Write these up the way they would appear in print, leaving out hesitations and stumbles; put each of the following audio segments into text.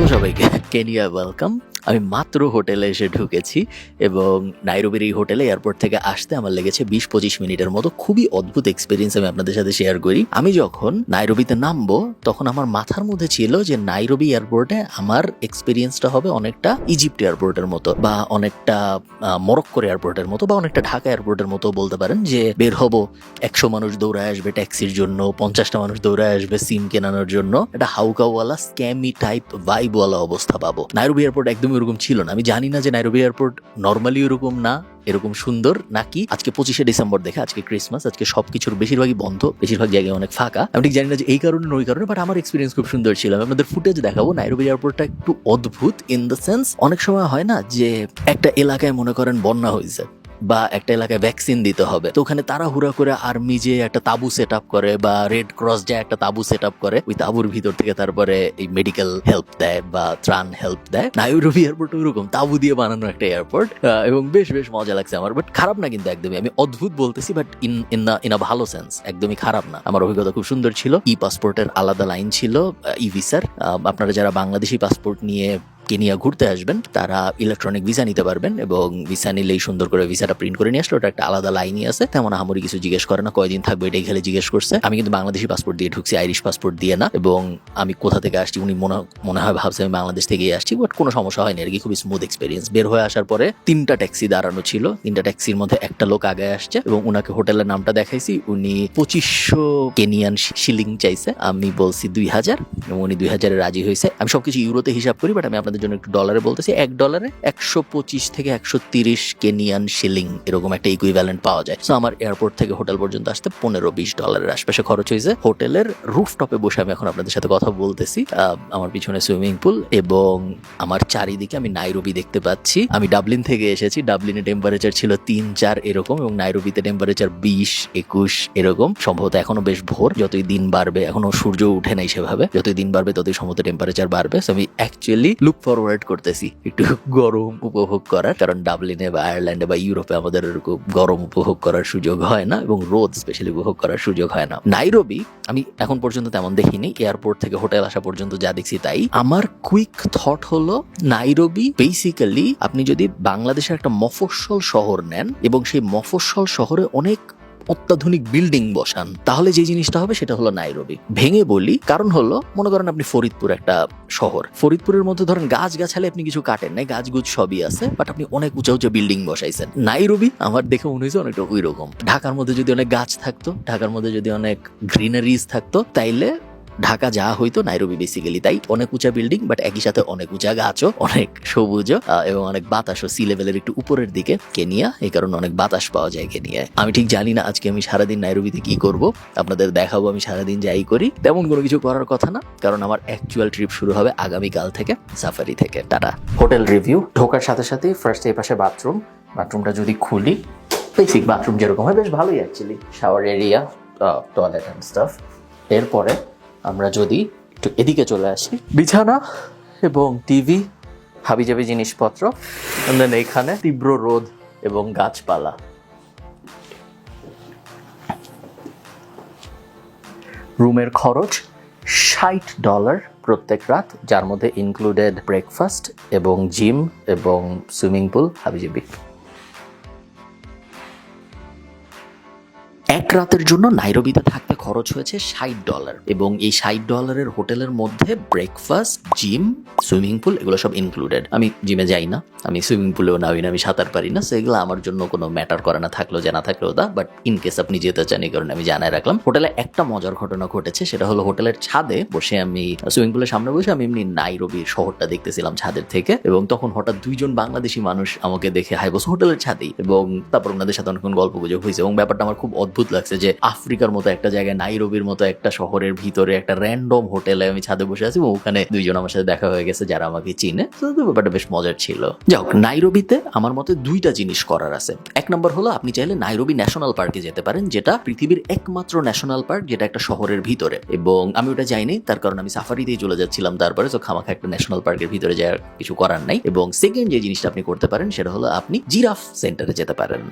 Hello সবাইকে, Kenya welcome. আমি মাত্র হোটেলে এসে ঢুকেছি এবং নাইরোবির এই হোটেলে এয়ারপোর্ট থেকে আসতে আমার লেগেছে ২০-২৫ মিনিটের মতো। খুবই অদ্ভুত এক্সপিরিয়েন্স আমি আপনাদের সাথে শেয়ার করি। আমি যখন নাইরোবিতে নামবো তখন আমার মাথার মধ্যে ছিল যে নাইরোবি এয়ারপোর্টে আমার এক্সপিরিয়েন্সটা হবে অনেকটা ইজিপ্ট এয়ারপোর্টের মতো বা অনেকটা মরক্কোর এয়ারপোর্টের মতো বা অনেকটা ঢাকা এয়ারপোর্টের মতো বলতে পারেন। যে বের হব, ১০০ মানুষ দৌড়ায় আসবে ট্যাক্সির জন্য, ৫০টা মানুষ দৌড়ায় আসবে সিম কেনানোর জন্য, একটা হাউকাওয়ালা স্ক্যামি টাইপ ভাইবওয়ালা অবস্থা পাবো। নাইরোবি এয়ারপোর্ট একদমই এরকম ছিল না। আমি জানি না যে নাইরোবি এয়ারপোর্ট নর্মালি এরকম না, এরকম সুন্দর নাকি আজকে ২৫শে ডিসেম্বর দেখে, আজকে ক্রিসমাস, আজকে সবকিছুর বেশিরভাগই বন্ধ, বেশিরভাগ জায়গায় অনেক ফাঁকা। আমি ঠিক জানি না যে এই কারণে ওই কারণে, বাট আমার এক্সপিরিয়েন্স খুব সুন্দর ছিল। আমি আপনাদের ফুটেজ দেখাবো। নাইরোবি এয়ারপোর্টটা একটু অদ্ভুত ইন দ্য সেন্স, অনেক সময় হয় না যে একটা এলাকায় মনে করেন বন্যা হয়েছে বা একটা এলাকায় ভ্যাকসিন দিতে হবে, তো ওখানে তাড়াহুড়া করে আর্মি যে একটা তাবু সেট আপ করে বা রেড ক্রস যে একটা তাবু সেট আপ করে, ওই তাবুর ভিতর থেকে তারপরে এই মেডিকেল হেল্প দেয় বা ত্রাণ হেল্প দেয়। নাইরোবি এয়ারপোর্ট ওইরকম তাবু দিয়ে বানানো একটা এয়ারপোর্ট এবং বেশ বেশ মজা লাগছে আমার। বাট খারাপ না কিন্তু একদমই, আমি অদ্ভুত বলতেছি বাট ইন আ ভালো সেন্স, একদমই খারাপ না। আমার অভিজ্ঞতা খুব সুন্দর ছিল। ই পাসপোর্টের আলাদা লাইন ছিল, ই ভিসার। আপনারা যারা বাংলাদেশি পাসপোর্ট নিয়ে কেনিয়া ঘুরতে আসবেন তারা ইলেকট্রনিক ভিসা নিতে পারবেন এবং ভিসা নিলেই সুন্দর করে ভিসাটা প্রিন্ট করে নিয়ে আসলে ওটা একটা আলাদা লাইনই আছে। তেমন আহামরি কিছু জিজ্ঞেস করে না, কয়দিন থাকবে এটাই খেলে জিজ্ঞেস করছে। আমি কিন্তু বাংলাদেশি পাসপোর্ট দিয়ে ঢুকছি, আইরিশ পাসপোর্ট দিয়ে না। এবং আমি কোথা থেকে আসছি উনি মনে হয় ভাবছে আমি বাংলাদেশ থেকেই আসছি, বাট কোনো সমস্যা হয়নি আর কি। খুবই স্মুথ এক্সপিরিয়েন্স। বের হয়ে আসার পরে 3টা ট্যাক্সি দাঁড়ানো ছিল, 3টা ট্যাক্সির মধ্যে একটা লোক আগে আসছে এবং উনাকে হোটেলের নামটা দেখাইছি। উনি ২৫০০ কেনিয়ান শিলিং চাইছে, আমি বলছি ২০০০ এবং উনি ২০০০-এ রাজি হয়েছে। আমি সবকিছু ইউরোতে হিসাব করি, বাট আমি আপনাদের জন্য একটু ডলারে বলতেছি। $1 125 থেকে 130 কেনিয়ান শিলিং এরকম একটা ইকুইভ্যালেন্ট পাওয়া যায়। সো আমার এয়ারপোর্ট থেকে হোটেল পর্যন্ত আসতে $15-20 আশপাশে খরচ হয়েছে। হোটেলের রুফটপে বসে আমি এখন আপনাদের সাথে কথা বলতেছি। আমার পিছনে সুইমিং পুল এবং আমার চারিদিকে আমি নাইরোবি দেখতে পাচ্ছি। আমি ডাবলিন থেকে এসেছি। ডাবলিনে টেম্পারেচার ছিল ৩-৪ এরকম এবং নাইরোবিতে টেম্পারেচার ২০-২১ এরকম। সম্ভবত এখনো বেশ ভোর, যতই দিন বাড়বে, এখনো সূর্য উঠে নাই সেভাবে, যতই দিন বাড়বে ততই সম্ভবত টেম্পারেচার বাড়বে। সো আমি অ্যাকচুয়ালি লুক ফরওয়ার্ড করতেছি একটু গরম উপভোগ করার, কারণ ডাবলিনে বা আয়ারল্যান্ডে বা ইউরোপে আমাদের এরকম গরম উপভোগ করার সুযোগ হয় না এবং রোদ স্পেশালি উপভোগ করার সুযোগ হয় না। নাইরোবি আমি এখন পর্যন্ত তেমন দেখিনি। এয়ারপোর্ট থেকে হোটেল আসা পর্যন্ত যা দেখছি তাই। আমার কুইক থট হলো নাইরোবি বেসিক্যালি আপনি যদি বাংলাদেশের একটা মফস্বল শহর নেন এবং সেই মফস্বল শহরে অনেক অত্যাধুনিক বিল্ডিং বসান, তাহলে যে জিনিসটা হবে সেটা হলো নাইরোবি। ভেঙে বলি, কারণ হলো মনে করেন আপনি ফরিদপুর একটা শহর, ফরিদপুরের মধ্যে ধরেন গাছ গাছালে আপনি কিছু কাটেন নাই, গাছগুছ সবই আছে, বাট আপনি অনেক উঁচা উঁচা বিল্ডিং বসাইছেন। নাইরোবি আমার দেখে মনে হয়েছে অনেকটা ওই রকম। ঢাকার মধ্যে যদি অনেক গাছ থাকতো, ঢাকার মধ্যে যদি অনেক গ্রিনারিজ থাকতো, তাইলে ঢাকা যা হইতো নাইরোবি বেসিক্যালি তাই। অনেক উঁচা বিল্ডিং বাট একই সাথে অনেক উঁচা গাছও, অনেক সবুজ এবং অনেক বাতাসও। সি লেভেলের একটু উপরের দিকে কেনিয়া, এই কারণে অনেক বাতাস পাওয়া যায় কেনিয়ায়। আমি ঠিক জানি না আজকে আমি সারাদিন নাইরোবিতে কি করব, আপনাদের দেখাবো আমি সারাদিন যাই করি। তেমন কোনো কিছু করার কথা না, কারণ আমার অ্যাকচুয়াল ট্রিপ শুরু হবে আগামীকাল থেকে, সাফারি থেকে। টাটা। Hotel review. ঢোকার সাথে সাথে ফার্স্ট এই পাশে বাথরুমটা যদি খুলি, বেসিক বাথরুম যেরকম হয় বেশ ভালোই actually, shower area, toilet and staff. এরপরে আমরা যদি একটু এদিকে চলে আসি, বিছানা এবং টিভি, হাবিজাবি জিনিসপত্র, দেন এইখানে তীব্র রোদ এবং গাছপালা। রুমের খরচ $60 প্রত্যেক রাত, যার মধ্যে ইনক্লুডেড ব্রেকফাস্ট এবং জিম এবং সুইমিং পুল হাবিজাবি। এক রাতের জন্য নাইরোবিতে থাকতে খরচ হয়েছে $60 এবং এই $60 হোটেলের মধ্যে ব্রেকফাস্ট, জিম, সুইমিং পুল এগুলো সব ইনক্লুডেড। আমি জিমে যাই না, আমি সুইমিং পুলেও নামি না, আমি সাঁতার পারি না, সেগুলো আমার জন্য কোনো ম্যাটার করে না, থাকলেও জানা থাকলেও তা। বাট ইন কেস আপনি যেতে চান এই কারণে আমি জানাই রাখলাম। হোটেলে একটা মজার ঘটনা ঘটেছে, সেটা হলো হোটেলের ছাদে বসে আমি সুইমিং পুলের সামনে বসে আমি এমনি নাইরোবির শহরটা দেখতেছিলাম ছাদের থেকে, এবং তখন হঠাৎ 2জন বাংলাদেশি মানুষ আমাকে দেখে হাই বস হোটেলের ছাদেই, এবং তারপর ওনাদের সাথে অনেকক্ষণ গল্প গুজব হয়েছে এবং ব্যাপারটা আমার খুব অদ্ভুত লাগছে যে আফ্রিকার মতো একটা জায়গায়, নাইরোবির মতো একটা শহরের ভিতরে একটা র্যান্ডম হোটেলে আমি ছাদে বসে আছি এবং ওখানে 2জন আমার সাথে দেখা হয়ে গেছে যারা আমাকে চিনে। তো ব্যাপারটা বেশ মজার ছিল। যাক, নাইরোবিতে আমার মতে 2টা জিনিস করার আছে। এক নম্বর হলো আপনি চাইলে নাইরোবি ন্যাশনাল পার্কে যেতে পারেন, যেটা পৃথিবীর একমাত্র ন্যাশনাল পার্ক যেটা একটা শহরের ভিতরে, এবং আমি ওটা যাইনি, তার কারণ আমি সাফারিতেই চলে যাচ্ছিলাম। তারপরে তো খামাখা একটা ন্যাশনাল পার্কের ভিতরে যাওয়ার কিছু করার নাই। এবং সেকেন্ড যে জিনিসটা আপনি করতে পারেন সেটা হলো আপনি জিরাফ সেন্টারে যেতে পারেন।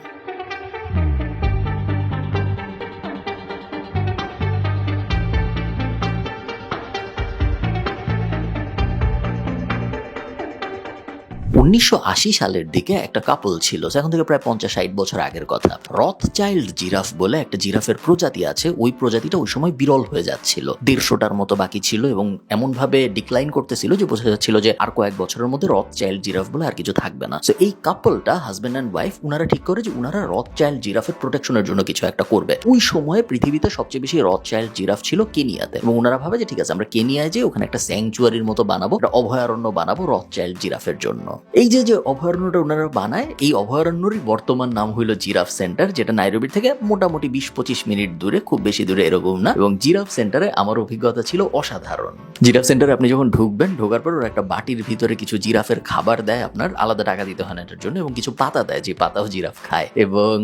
1980 সালের দিকে একটা কাপল ছিল, এখন থেকে প্রায় 50-60 বছর আগের কথা। রথচাইল্ড জিরাফ বলে একটা জিরাফের প্রজাতি আছে, ওই প্রজাতিটা ওই সময় বিরল হয়ে যাচ্ছিল। 150টার মতো বাকি ছিল এবং এমন ভাবে ডিক্লাইন করতেছিল যে বোঝা যাচ্ছিল যে আর কয়েক বছরের মধ্যে রথচাইল্ড জিরাফ বলে আর কিছু থাকবে না। তো এই কাপলটা হাজবেন্ড অ্যান্ড ওয়াইফ উনারা ঠিক করে যে উনারা রথচাইল্ড জিরাফের প্রোটেকশনের জন্য কিছু একটা করবে। ওই সময়ে পৃথিবীতে সবচেয়ে বেশি রথচাইল্ড জিরাফ ছিল কেনিয়াতে, এবং উনারা ভাবে যে ঠিক আছে আমরা কেনিয়ায় যে ওখানে একটা স্যাংচুয়ারির মতো বানাবো, একটা অভয়ারণ্য বানাবো রথচাইল্ড জিরাফের জন্য। এই যে অভয়ারণ্যটা ওনারা বানায়, এই অভয়ারণ্যেরই বর্তমান নাম হইলো জিরাফ সেন্টার, যেটা নাইরোবির থেকে মোটামুটি 20-25 মিনিট দূরে, খুব বেশি দূরে এরকম না। এবং জিরাফ সেন্টারে আমার অভিজ্ঞতা ছিল অসাধারণ। জিরাফ সেন্টারে আপনি যখন ঢুকবেন, ঢোকার পর ওরা একটা বাটির ভিতরে কিছু জিরাফের খাবার দেয়, আপনার আলাদা টাকা দিতে হয় না এটার জন্য, এবং কিছু পাতা দেয় যে পাতাও জিরাফ খায়। এবং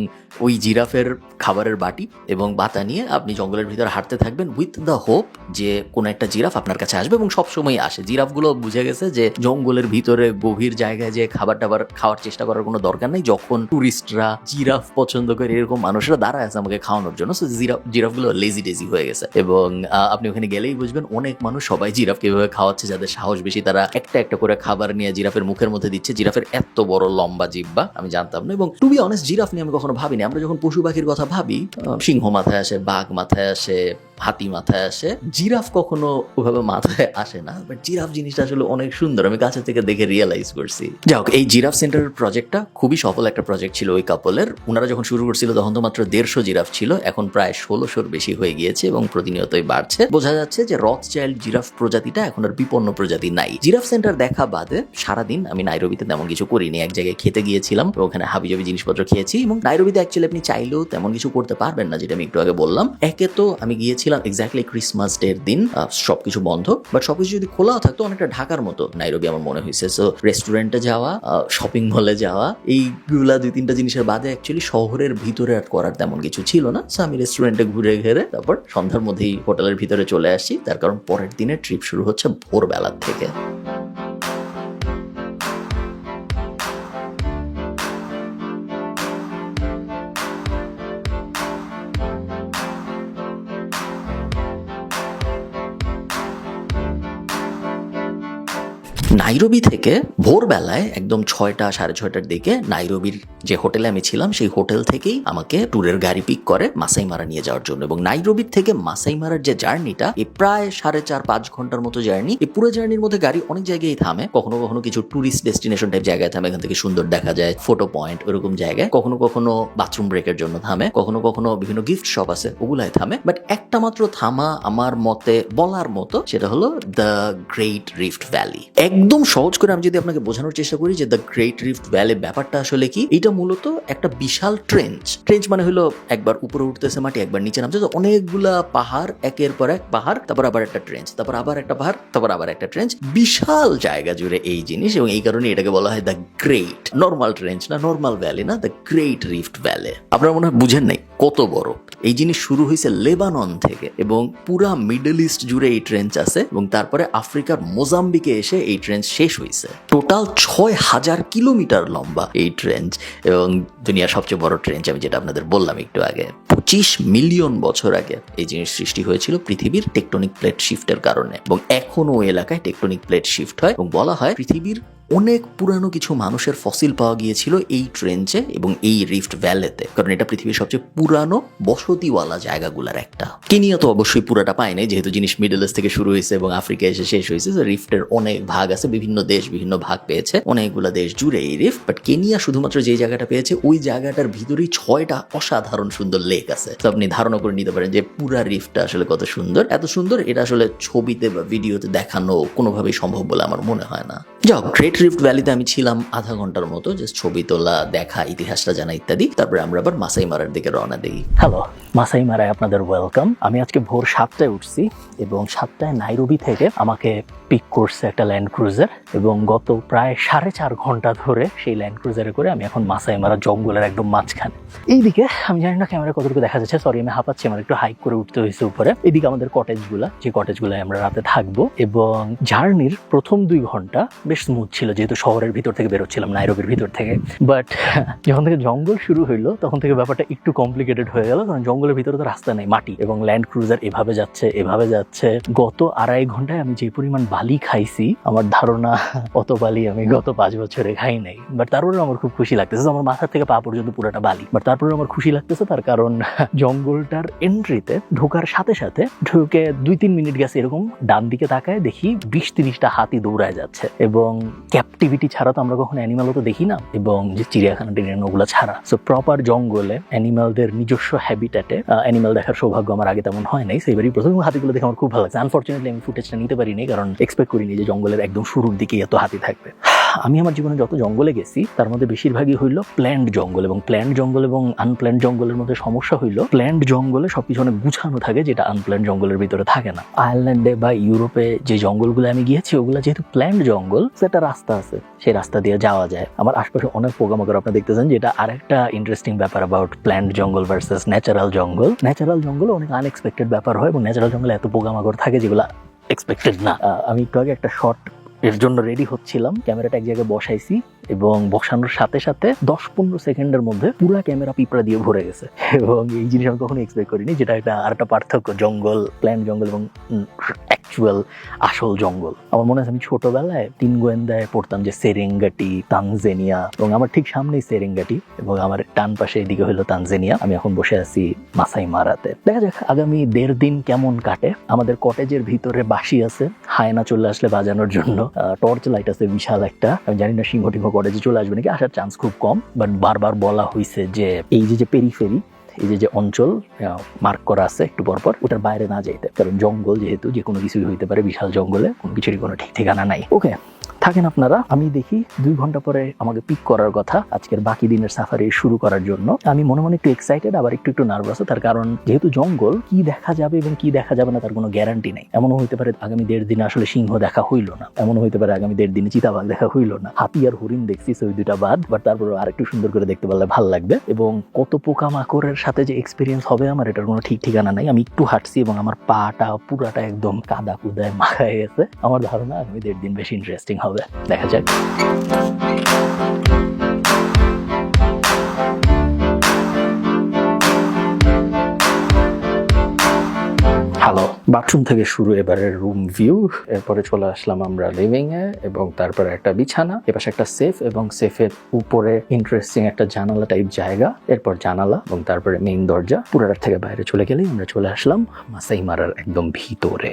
ওই জিরাফের খাবারের বাটি এবং পাতা নিয়ে আপনি জঙ্গলের ভিতরে হাঁটতে থাকবেন উইথ দ্য হোপ যে কোনো একটা জিরাফ আপনার কাছে আসবে, এবং সবসময় আসে। জিরাফগুলো বুঝে গেছে যে জঙ্গলের ভিতরে গভীর জায়গায় যে খাবার টাবার খাওয়ার চেষ্টা করার কোনো দরকার নেই। যখন টুরিস্টরা জিরাফ পছন্দ করে এরকম মানুষরা দাঁড়ায় আছে আমাকে খাওয়ানোর জন্য, সো জিরাফগুলো লেজি টেজি হয়ে গেছে। এবং আপনি ওখানে গেলেই বুঝবেন অনেক মানুষ সবাই জিরাফকে এভাবে খাওয়াচ্ছে, যাদের সাহস বেশি তারা একটা একটা করে খাবার নিয়ে জিরাফের মুখের মধ্যে দিচ্ছে। জিরাফের এত বড় লম্বা জিহ্বা আমি জানতাম না, এবং টু বি অনেস্ট জিরাফ নিয়ে আমি কখনো ভাবিনি। আমরা যখন পশু পাখির কথা ভাবি, সিংহ মাথায় আসে, বাঘ মাথায় আসে, হাতি মাথায় আসে, জিরাফ কখনো ওভাবে মাথায় আসে না। বাট জিরাফ জিনিসটা আসলে অনেক সুন্দর, আমি কাছে থেকে দেখে রিয়েলাইজ করছি। যাই হোক, এই জিরাফ সেন্টারের প্রজেক্টটা খুবই সফল একটা প্রজেক্ট ছিল ওই কাপলের। ওনারা যখন শুরু করছিল তখন তো মাত্র 150 জিরাফ ছিল, এখন প্রায় 1600-র বেশি হয়ে গিয়েছে এবং প্রতিনিয়তই বাড়ছে। বোঝা যাচ্ছে যে রথচাইল্ড জিরাফ প্রজাতিটা এখন আর বিপন্ন প্রজাতি নাই। জিরাফ সেন্টার দেখা বাদে সারাদিন আমি নাইরোবিতে তেমন কিছু করিনি। এক জায়গায় খেতে গিয়েছিলাম, ওখানে হাবিজাবি জিনিসপত্র খেয়েছি। এবং নাইরোবিতে অ্যাকচুয়ালি আপনি চাইলেও তেমন কিছু করতে পারবেন না, যেটা আমি একটু আগে বললাম। একে তো আমি গিয়েছিলাম এক্স্যাক্টলি ক্রিসমাস ডের দিন, সবকিছু বন্ধ। বাট সবকিছু যদি খোলাও থাকতো অনেকটা ঢাকার মতো নাইরোবি আমার মনে হয়েছে। সো রেস্টুরেন্টে যাওয়া, শপিং মলে যাওয়া, এইগুলা 2-3টা জিনিসের বাদে অ্যাকচুয়ালি শহরের ভিতরে আর করার তেমন কিছু ছিল না। সো আমি রেস্টুরেন্টে ঘুরে ঘেরে তারপর সন্ধ্যার মধ্যেই হোটেলের ভিতরে চলে আসি, তার কারণ পরের দিনের ট্রিপ শুরু হচ্ছে ভোরবেলার থেকে। নাইরোবি থেকে ভোরবেলায় একদম 6টা-6:30টার দিকে নাইরোবির যে হোটেলে আমি ছিলাম সেই হোটেল থেকেই আমাকে ট্যুরের গাড়ি পিক করে মাসাই মারা নিয়ে যাওয়ার জন্য। এবং নাইরোবির থেকে মাসাই মারার যে জার্নিটা, এই প্রায় 4.5-5 ঘন্টার মতো জার্নি। এই পুরো জার্নির মধ্যে গাড়ি অনেক জায়গায় থামে, কখনো কখনো কিছু ট্যুরিস্ট ডেস্টিনেশন টাইপ জায়গায় থামে, এখান থেকে সুন্দর দেখা যায়, ফটো পয়েন্ট ওরকম জায়গায়। কখনো কখনো বাথরুম ব্রেকের জন্য থামে, কখনো কখনো বিভিন্ন গিফট শপ আছে ওগুলাই থামে। বাট একটা মাত্র থামা আমার মতে বলার মতো, সেটা হলো দ্য গ্রেট রিফট ভ্যালি। একদম সহজ করে আমি যদি আপনাকে বোঝানোর চেষ্টা করি যে দ্য গ্রেট রিফট ভ্যালি ব্যাপারটা আসলে কি, এটা মূলত একটা বিশাল ট্রেঞ্চ মানে হলো একবার উপরে উঠতেছে মাটি, একবার নিচে নামছে, অনেকগুলা পাহাড়, একের পর এক পাহাড়, তারপর আবার একটা ট্রেঞ্চ, তারপর আবার একটা পাহাড়, তারপর আবার একটা ট্রেঞ্চ, বিশাল জায়গা জুড়ে এই জিনিস। এবং এই কারণে এটাকে বলা হয় দ্য গ্রেট, নর্মাল ট্রেঞ্চ না, নর্মাল ভ্যালি না, দ্য গ্রেট রিফট ভ্যালি। আপনারা মনে হয় বুঝেন নাই কত বড়। এই জিনিস শুরু হয়েছে লেবানন থেকে, এবং পুরা মিডল ইস্ট জুড়ে এই ট্রেঞ্চ আছে, এবং তারপরে আফ্রিকার মোজাম্বিকে এসে এই ট্রেঞ্চ শেষ হয়েছে। টোটাল 6000 কিলোমিটার লম্বা এই ট্রেঞ্চ, এবং দুনিয়ার সবচেয়ে বড় ট্রেঞ্চ আমি যেটা আপনাদের বললাম একটু আগে। 25 মিলিয়ন বছর আগে এই জিনিস সৃষ্টি হয়েছিল পৃথিবীর টেকটনিক প্লেট শিফটের কারণে, এবং এখনো ওই এলাকায় টেকটনিক প্লেট শিফট হয়। এবং বলা হয় পৃথিবীর অনেক পুরানো কিছু মানুষের ফসিল পাওয়া গিয়েছিল এই ট্রেঞ্চে এবং এই রিফট ভ্যালিতে, কারণ এটা পৃথিবীর সবচেয়ে পুরানো বসতিওয়ালা জায়গাগুলোর একটা। কেনিয়া তো অবশ্যই পুরাটা পায় নাই, যেহেতু জিনিস মিডল ইস্ট থেকে শুরু হয়েছে এবং আফ্রিকা এসে শেষ হয়েছে। রিফটের অনেক ভাগ আছে, বিভিন্ন দেশ বিভিন্ন ভাগ পেয়েছে, অনেকগুলা দেশ জুড়ে এই রিফট। বাট কেনিয়া শুধুমাত্র যে জায়গাটা পেয়েছে ওই জায়গাটার ভিতরেই 6টা অসাধারণ সুন্দর লেক আছে। তো আপনি ধারণা করে নিতে পারেন যে পুরা রিফটটা আসলে কত সুন্দর। এত সুন্দর এটা আসলে ছবিতে বা ভিডিওতে দেখানো কোনোভাবেই সম্ভব বলে আমার মনে হয় না। যাও, গ্রেট রিফট ভ্যালিতে আমি ছিলাম আধা ঘন্টার মতো, জাস্ট ছবি তোলা, দেখা, ইতিহাসটা জানা ইত্যাদি। তারপরে আমরা আবার মাসাই মারার দিকে রওনা দিই। হ্যালো, মাসাই মারায় আপনাদের ওয়েলকাম। আমি আজকে ভোর 7টায় উঠছি, এবং 7টায় নাইরোবি থেকে আমাকে পিক করছে একটা ল্যান্ড ক্রুজার, এবং গত প্রায় 4.5 ঘন্টা ধরে সেই ল্যান্ড ক্রুজারে করে আমি এখন মাসাই মারা জঙ্গলের একদম মাঝখানে। এইদিকে আমি জানি না ক্যামেরা কতটুকু দেখা যাচ্ছে, সরি আমি হাঁপাচ্ছি, আমার একটু হাইক করে উঠতে হয়েছে উপরে। এদিকে আমাদের কটেজগুলা, যে কটেজগুলায় আমরা রাতে থাকবো। এবং জার্নির প্রথম 2 ঘন্টা বেশ স্মুথ ছিল, যেহেতু শহরের ভিতর থেকে বেরোচ্ছিলাম, নাইরোবির ভিতর থেকে। বাট যখন থেকে জঙ্গল শুরু হইলো তখন থেকে ব্যাপারটা একটু কমপ্লিকেটেড হয়ে গেল, কারণ জঙ্গলের ভিতরে তো রাস্তা নেই, মাটি, এবং ল্যান্ড ক্রুজার এভাবে যাচ্ছে। গত 2.5 ঘন্টায় আমি যে পরিমাণ বালি খাইছি, আমার ধারণা অত বালি আমি গত 5 বছরে খাই নাই। বাট তারপরে আমার খুব খুশি লাগতেছে, আমার মাথা থেকে পা পর্যন্ত পুরোটা বালি। বাট তারপরে আমার খুশি লাগতেছে, তার কারণ জঙ্গলটার এন্ট্রিতে ঢোকার সাথে সাথে ঢুকে 2-3 মিনিট গেছে, এরকম ডান দিকে তাকায় দেখি 20-30টা হাতি দৌড়ায় যাচ্ছে। এবং ক্যাপটিভিটি ছাড়া তো আমরা কখনো অ্যানিমালও তো দেখি না, এবং যে চিড়িয়াখানা টিড়িয়াখানা ওগুলো ছাড়া। সো প্রপার জঙ্গলে অ্যানিমালদের নিজস্ব হ্যাবিটেটে অ্যানিমাল দেখার সৌভাগ্য আমার আগে তেমন হয় নাই। সেইবারই প্রথম হাতিগুলো দেখে আমার খুব ভালো লাগছে। আনফরচুনেটলি আমি ফুটেজটা নিতে পারিনি, কারণ এক্সপেক্ট করিনি যে জঙ্গলের একদম শুরুর দিকে এত হাতি থাকবে। আমি আমার জীবনে যত জঙ্গলে গেছি তার মধ্যে বেশিরভাগই হইলো প্ল্যান্ড জঙ্গল, এবং প্ল্যান্ড জঙ্গল এবং আনপ্ল্যান্ড জঙ্গলের মধ্যে সমস্যা হইলো প্ল্যান্ড জঙ্গলে সবকিছু অনেক গুছানো থাকে, যেটা আনপ্ল্যান্ড জঙ্গলের ভিতরে থাকে না। আয়ারল্যান্ডে বা ইউরোপে যে জঙ্গলগুলো আমি গিয়েছি ওগুলো যেহেতু প্ল্যান্ড জঙ্গল, সেটা রাস্তা আছে, সেই রাস্তা দিয়ে যাওয়া যায়। আমার আশপাশে অনেক পোকামাকড় আপনি দেখতেছেন, যেটা আরেকটা ইন্টারেস্টিং ব্যাপার অ্যাবাউট প্ল্যান্ড জঙ্গল ভার্সেস ন্যাচারাল জঙ্গল। ন্যাচারাল জঙ্গলে অনেক আনএক্সপেক্টেড ব্যাপার হয়, এবং ন্যাচারাল জঙ্গলে এত পোকামাকড় থাকে যেগুলো এক্সপেক্টেড না। আমি একটু আগে একটা শর্ট এর জন্য রেডি হচ্ছিলাম, ক্যামেরাটা এক জায়গায় বসাইছি, এবং বসানোর সাথে সাথে 10-15 সেকেন্ডের মধ্যে পুরো ক্যামেরা পিঁপড়া দিয়ে ভরে গেছে। এবং এই জিনিস আমি কখনো এক্সপেক্ট করিনি, যেটা একটা আরেকটা পার্থক্য জঙ্গল, প্ল্যান্ট জঙ্গল এবং অ্যাকচুয়াল আসল জঙ্গল। আমার মনে আছে আমি ছোটবেলায় 3 গোয়েন্দায় পড়তাম যে সেরেঙ্গাটি, তানজানিয়া, এবং আমার ঠিক সামনেই সেরেঙ্গাটি, এবং আমার ডান পাশে এদিকে হলো তানজানিয়া। আমি এখন বসে আছি মাসাই মারাতে। দেখা যাক আগামী 1.5 দিন কেমন কাটে। আমাদের কটেজের ভিতরে বাঁশি আছে, হায়না চলে আসলে বাজানোর জন্য। টর্চ লাইট আছে বিশাল একটা। আমি জানি না সিংহ টিংহ কটেজে চলে আসবে নাকি, আসার চান্স খুব কম। বাট বারবার বলা হয়েছে যে এই যে পেরিফেরি, এই যে অঞ্চল মার্ক করা আছে একটু পরপর, ওটার বাইরে না যাইতে, কারণ জঙ্গল যেহেতু যে কোনো কিছুই হইতে পারে, বিশাল জঙ্গলে কোনো কিছুরই কোনো ঠিক ঠিকানা নাই। ওকে, থাকেন আপনারা। আমি দেখি 2 ঘন্টা পরে আমাকে পিক করার কথা আজকের বাকি দিনের সাফারি শুরু করার জন্য। আমি মনে মনে একটু এক্সাইটেড, আবার একটু নার্ভাসও, তার কারণ যেহেতু জঙ্গল, কি দেখা যাবে এবং কি দেখা যাবে না তার কোনো গ্যারান্টি নেই। এমনও হইতে পারে আগামী 1.5 দিনে আসলে সিংহ দেখা হইলো না, এমনও হইতে পারে আগামী 1.5 দিনে চিতাবাঘ দেখা হইলো না। হাতি আর হরিণ দেখছি, ওই 2টা বাদ। বাট তারপরে আরেকটু সুন্দর করে দেখতে পারলে ভালো লাগবে। এবং কত পোকামাকড়ের সাথে যে এক্সপিরিয়েন্স হবে আমার, এটার কোনো ঠিক ঠিকানা নাই। আমি একটু হাঁটছি এবং আমার পাটা পুরাটা একদম কাদা কুদায় মাখায় গেছে। আমার ধারণা আগামী 1.5 দিন বেশি ইন্টারেস্টিং হবে, দেখা যাক। হ্যালো, বাথরুম থেকে শুরু এবারের রুম ভিউ। এরপরে চলে আসলাম আমরা লিভিং এ, এবং তারপরে একটা বিছানা, এপাশে একটা সেফ, এবং সেফের উপরে ইন্টারেস্টিং একটা জানালা টাইপ জায়গা, এরপর জানালা, এবং তারপরে মেইন দরজা। পুরাটার থেকে বাইরে চলে গেলেই আমরা চলে আসলাম মাসাই মারার একদম ভিতরে।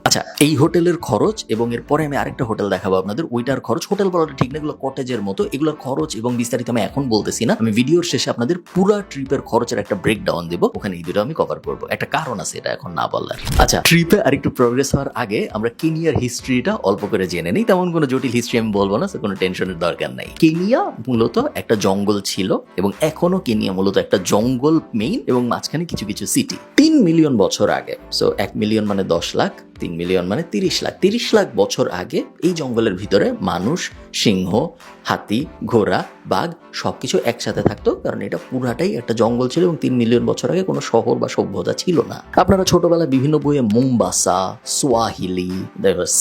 আচ্ছা, এই হোটেলের খরচ, এবং এরপরে আমি আরেকটা হোটেল দেখাবো আপনাদের, ওইটার খরচ, হোটেল বলাটা ঠিক না, এগুলো কটেজের মতো, এগুলোর খরচ এবং বিস্তারিত আমি এখন বলতেছি না। আমি ভিডিওর শেষে আপনাদের পুরো ট্রিপের খরচের একটা ব্রেকডাউন দেবো, ওখানে এই ভিডিও আমি কভার করবো। একটা কারণ আছে এটা এখন না বলার। আচ্ছা, ট্রিপে আরেকটু প্রোগ্রেস হওয়ার আগে আমরা কেনিয়ার হিস্ট্রিটা অল্প করে জেনে নিই। তেমন কোনো জটিল হিস্ট্রি আমি বলবো না, কোনো টেনশনের দরকার নাই। কেনিয়া মূলত একটা জঙ্গল ছিল, এবং এখনো কেনিয়া মূলত একটা জঙ্গল মেইন, এবং মাঝখানে কিছু কিছু সিটি। 3 মিলিয়ন বছর আগে, সো 1 মিলিয়ন মানে 10 লাখ, 3 মিলিয়ন মানে 30 লাখ, 30 লাখ বছর আগে এই জঙ্গলের ভিতরে মানুষ, সিংহ, হাতি, ঘোড়া, বাঘ সবকিছু একসাথে থাকতো, কারণ এটা পুরাটাই একটা জঙ্গল ছিল, এবং 3 মিলিয়ন বছর আগে কোনো শহর বা সভ্যতা ছিল না। আপনারা ছোটবেলায় বিভিন্ন বইয়ে মোম্বাসা, সোয়াহিলি,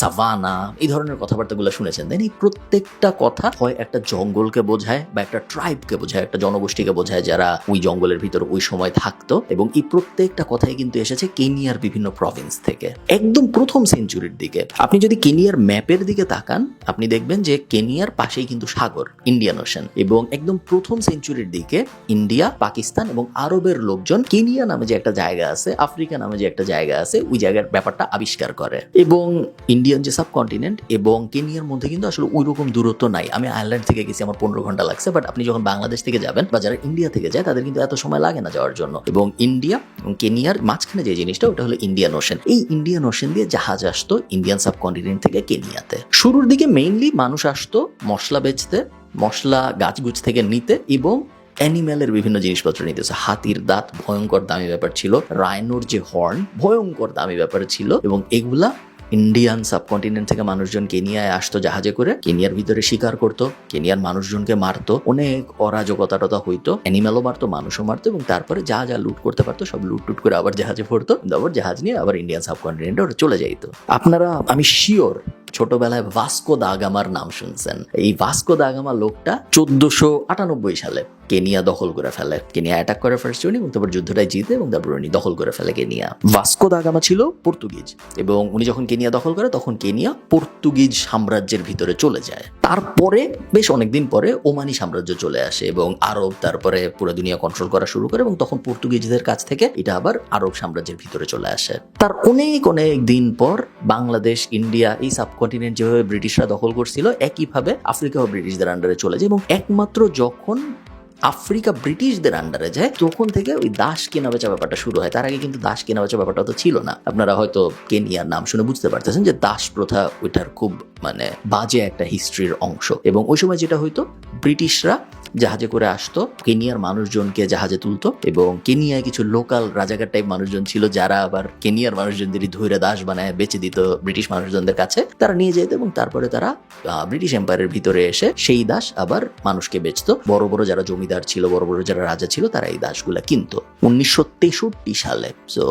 সাভানা এই ধরনের কথাবার্তাগুলো শুনেছেন, তাই না? প্রত্যেকটা কথা হয় একটা জঙ্গলকে বোঝায়, বা একটা ট্রাইবকে বোঝায়, একটা জনগোষ্ঠীকে বোঝায় যারা ওই জঙ্গলের ভিতর ওই সময় থাকতো। এবং এই প্রত্যেকটা কথাই কিন্তু এসেছে কেনিয়ার বিভিন্ন প্রভিন্স থেকে। একদম প্রথম সেঞ্চুরির দিকে আপনি যদি কেনিয়ার ম্যাপের দিকে তাকান, আপনি দেখবেন যে কেনিয়ার পাশেই কিন্তু সাগর, ইন্ডিয়ান ওশান। এবং একদম প্রথম সেঞ্চুরির দিকে ইন্ডিয়া, পাকিস্তান এবং আরবের লোকজন কেনিয়া নামে যে একটা জায়গা আছে, আফ্রিকা নামে যে একটা জায়গা আছে, ওই জায়গার ব্যাপারটা আবিষ্কার করে। এবং ইন্ডিয়ান যে সাবকন্টিনেন্ট এবং কেনিয়ার মধ্যে কিন্তু আসলে ওই রকম দূরত্ব নাই। আমি আয়ারল্যান্ড থেকে গেছি, আমার 15 ঘন্টা লাগছে। বাট আপনি যখন বাংলাদেশ থেকে যাবেন, বা যারা ইন্ডিয়া থেকে যায়, তাদের কিন্তু এত সময় লাগে না যাওয়ার জন্য। এবং ইন্ডিয়া এবং কেনিয়ার মাঝখানে যে জিনিসটা, ওটা হলো ইন্ডিয়ান ওশান। এই ইন্ডিয়ান ওশান দিয়ে জাহাজ আসতো ইন্ডিয়ান সাবকন্টিনেন্ট থেকে কেনিয়াতে। শুরুর দিকে মেইনলি মানুষ আসতো মশলা বেচতে, মশলা গাছগুছ থেকে নিতে, এবং অ্যানিম্যালের বিভিন্ন জিনিসপত্র নিতেছে। হাতির দাঁত ভয়ঙ্কর দামি ব্যাপার ছিল, রাইনোর যে হর্ন ভয়ঙ্কর দামি ব্যাপার ছিল, এবং এগুলা ইন্ডিয়ান সাবকন্টিনেন্ট থেকে মানুষজন কেনিয়ায় আসতো জাহাজে করে, কেনিয়ার ভিতরে শিকার করতো, কেনিয়ার মানুষজনকে মারতো, অনেক অরাজকতা হইতো, অ্যানিম্যালও মারতো, মানুষও মারতো, এবং তারপরে যা যা লুট করতে পারতো সব লুট করে আবার জাহাজে ভরতো, আবার জাহাজ নিয়ে আবার ইন্ডিয়ান সাবকন্টিনেন্টে ওরা চলে যাইতো। আপনারা, আমি শিওর ছোটবেলায় ভাস্কো দা গামার নাম শুনছেন। এই ভাস্কো দা গামা লোকটা 1498 সালে কেনিয়া দখল করে ফেলে। কেনিয়া অ্যাটাক করে ফার্স্ট উনি, এবং তারপর যুদ্ধটাই জিতে এবং তারপর উনি দখল করে ফেলে কেনিয়া। ভাস্কো দা গামা ছিল পর্তুগিজ, এবং উনি যখন কেনিয়া দখল করে তখন কেনিয়া পর্তুগিজ সাম্রাজ্যের ভিতরে চলে যায়। তারপরে বেশ অনেকদিন পরে ওমানি সাম্রাজ্য চলে আসে এবং আরব তারপরে পুরো দুনিয়া কন্ট্রোল করা শুরু করে, এবং তখন পর্তুগিজদের কাছ থেকে এটা আবার আরব সাম্রাজ্যের ভিতরে চলে আসে। তার অনেক অনেক দিন পর বাংলাদেশ, ইন্ডিয়া, এই সাবকন্টিনেন্ট যেভাবে ব্রিটিশরা দখল করছিল, একইভাবে আফ্রিকাও ব্রিটিশদের আন্ডারে চলে যায়। এবং একমাত্র যখন আফ্রিকা ব্রিটিশদের আন্ডারে যায় তখন থেকে ওই দাস কেনা বেচা ব্যাপারটা শুরু হয়। তার আগে কিন্তু দাস কেনা বেচা ব্যাপারটা তো ছিল না। আপনারা হয়তো কেনিয়ার নাম শুনে বুঝতে পারতেছেন যে দাস প্রথা ওইটার খুব বাজে একটা হিস্ট্রির অংশ। এবং ওই সময় যেটা হইতো, ব্রিটিশরা জাহাজে করে আসতো, কেনিয়ার মানুষজনকে জাহাজে তুলতো, এবং কেনিয়ায় কিছু লোকাল রাজাকার টাইপ মানুষজন ছিল যারা আবার কেনিয়ার মানুষজনদেরই ধৈর্য দাস বানায় বেচে দিত ব্রিটিশ মানুষজনদের কাছে। তারা নিয়ে যেত এবং তারপরে তারা ব্রিটিশ এম্পায়ারের ভিতরে এসে সেই দাস আবার মানুষকে বেচতো। বড় বড় যারা জমিদার ছিল, বড় বড় যারা রাজা ছিল, তারা এই দাসগুলা কিনতো। 1963 সালে, সো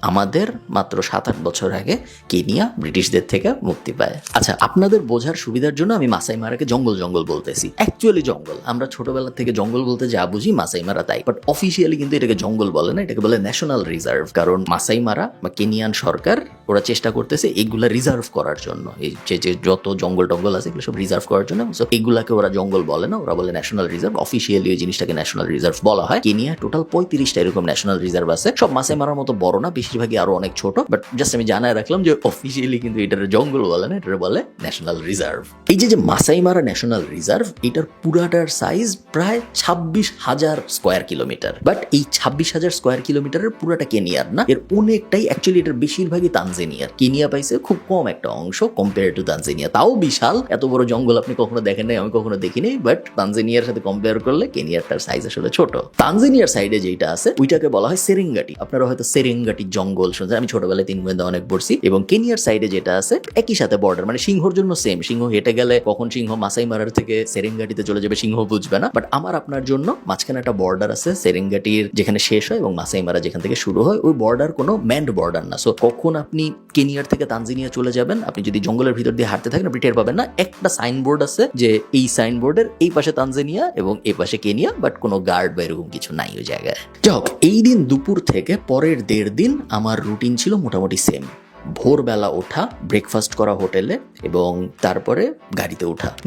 আমাদের মাত্র 7-8 বছর আগে কেনিয়া ব্রিটিশদের থেকে মুক্তি পায়। আচ্ছা, আপনাদের বোঝার সুবিধার জন্য আমি মাসাই মারাকে জঙ্গল জঙ্গল বলতেছি। অ্যাকচুয়ালি জঙ্গল, আমরা ছোটবেলা থেকে জঙ্গল বলতে যা বুঝি মাসাই মারা তাই, বাট অফিসিয়ালি কিন্তু এটাকে জঙ্গল বলে না, এটাকে বলে ন্যাশনাল রিজার্ভ। কারণ মাসাই মারা বা কেনিয়ান সরকার ওরা চেষ্টা করতেছে এগুলা রিজার্ভ করার জন্য, এই যে যত জঙ্গল টঙ্গল আছে এগুলো সব রিজার্ভ করার জন্য। এগুলাকে ওরা জঙ্গল বলে না, ওরা বলে ন্যাশনাল রিজার্ভ। অফিসিয়ালি ওই জিনিসটাকে ন্যাশনাল রিজার্ভ বলা হয়। কেনিয়া টোটাল 35টা এরকম ন্যাশনাল রিজার্ভ আছে। সব মাসাই মারার মতো বড় না, বেশিরভাগই আরো অনেক ছোট। বাট জাস্ট আমি জানায় রাখলাম যে অফিসিয়ালি কিন্তু এটার জঙ্গল বলে না, এটা বলে ন্যাশনাল রিজার্ভ। এই যে মাসাই মারা ন্যাশনাল রিজার্ভ, এটার পুরাটার সাইজ প্রায় 26,000 স্কোয়ার কিলোমিটার। বাট এই 26,000 স্কোয়ার কিলোমিটারের পুরাটা কেনিয়ার না, এর অনেকটাই অ্যাকচুয়ালি এটার বেশিরভাগই তানজানিয়ার। কেনিয়া পাইছে খুব কম একটা অংশ কম্পেয়ার টু তানজানিয়া। তাও বিশাল, এত বড় জঙ্গল আপনি কখনো দেখেন নাই, আমি কখনো দেখিনি। বাট তানজানিয়ার সাথে কম্পেয়ার করলে কেনিয়ারটার সাইজ আসলে ছোট। তানজানিয়ার সাইডে যেটা আছে ওইটাকে বলা হয় সেরেঙ্গাটি। আপনারা হয়তো সেরেঙ্গাটি জঙ্গল শুনছেন, আমি ছোটবেলায় 3 গোয়েন্দা অনেক পড়ছি। এবং কেনিয়ার সাইডে যেটা আছে একই সাথে বর্ডার, সিংহর জন্য সেম। সিংহ হেঁটে গেলে কখন সিংহ মাসাই মারার থেকে সেরেঙ্গাটিতে চলে যাবে সিংহ বুঝবে না। বাট আমার আপনার জন্য মাঝখানে একটা বর্ডার আছে, সেরেঙ্গাটির যেখানে শেষ হয় এবং মাসাই মারা যেখান থেকে শুরু হয়। ওই বর্ডার কোনো ম্যান্ড বর্ডার না। সো কখন আপনি কেনিয়ার থেকে তানজানিয়া চলে যাবেন, আপনি যদি জঙ্গলের ভিতর দিয়ে হাঁটতে থাকেন আপনি টের পাবেন না। একটা সাইনবোর্ড আছে যে এই সাইনবোর্ডের এই পাশে তানজানিয়া এবং এই পাশে কেনিয়া, বাট কোনো গার্ড বা এরকম কিছু নাই ওই জায়গায়। যাক, এই দিন দুপুর থেকে পরের 1.5 দিন আমার রুটিন ছিল মোটামুটি সেম। ভোরবেলা ওঠা, ব্রেকফাস্ট করা হোটেলে, এবং তারপরে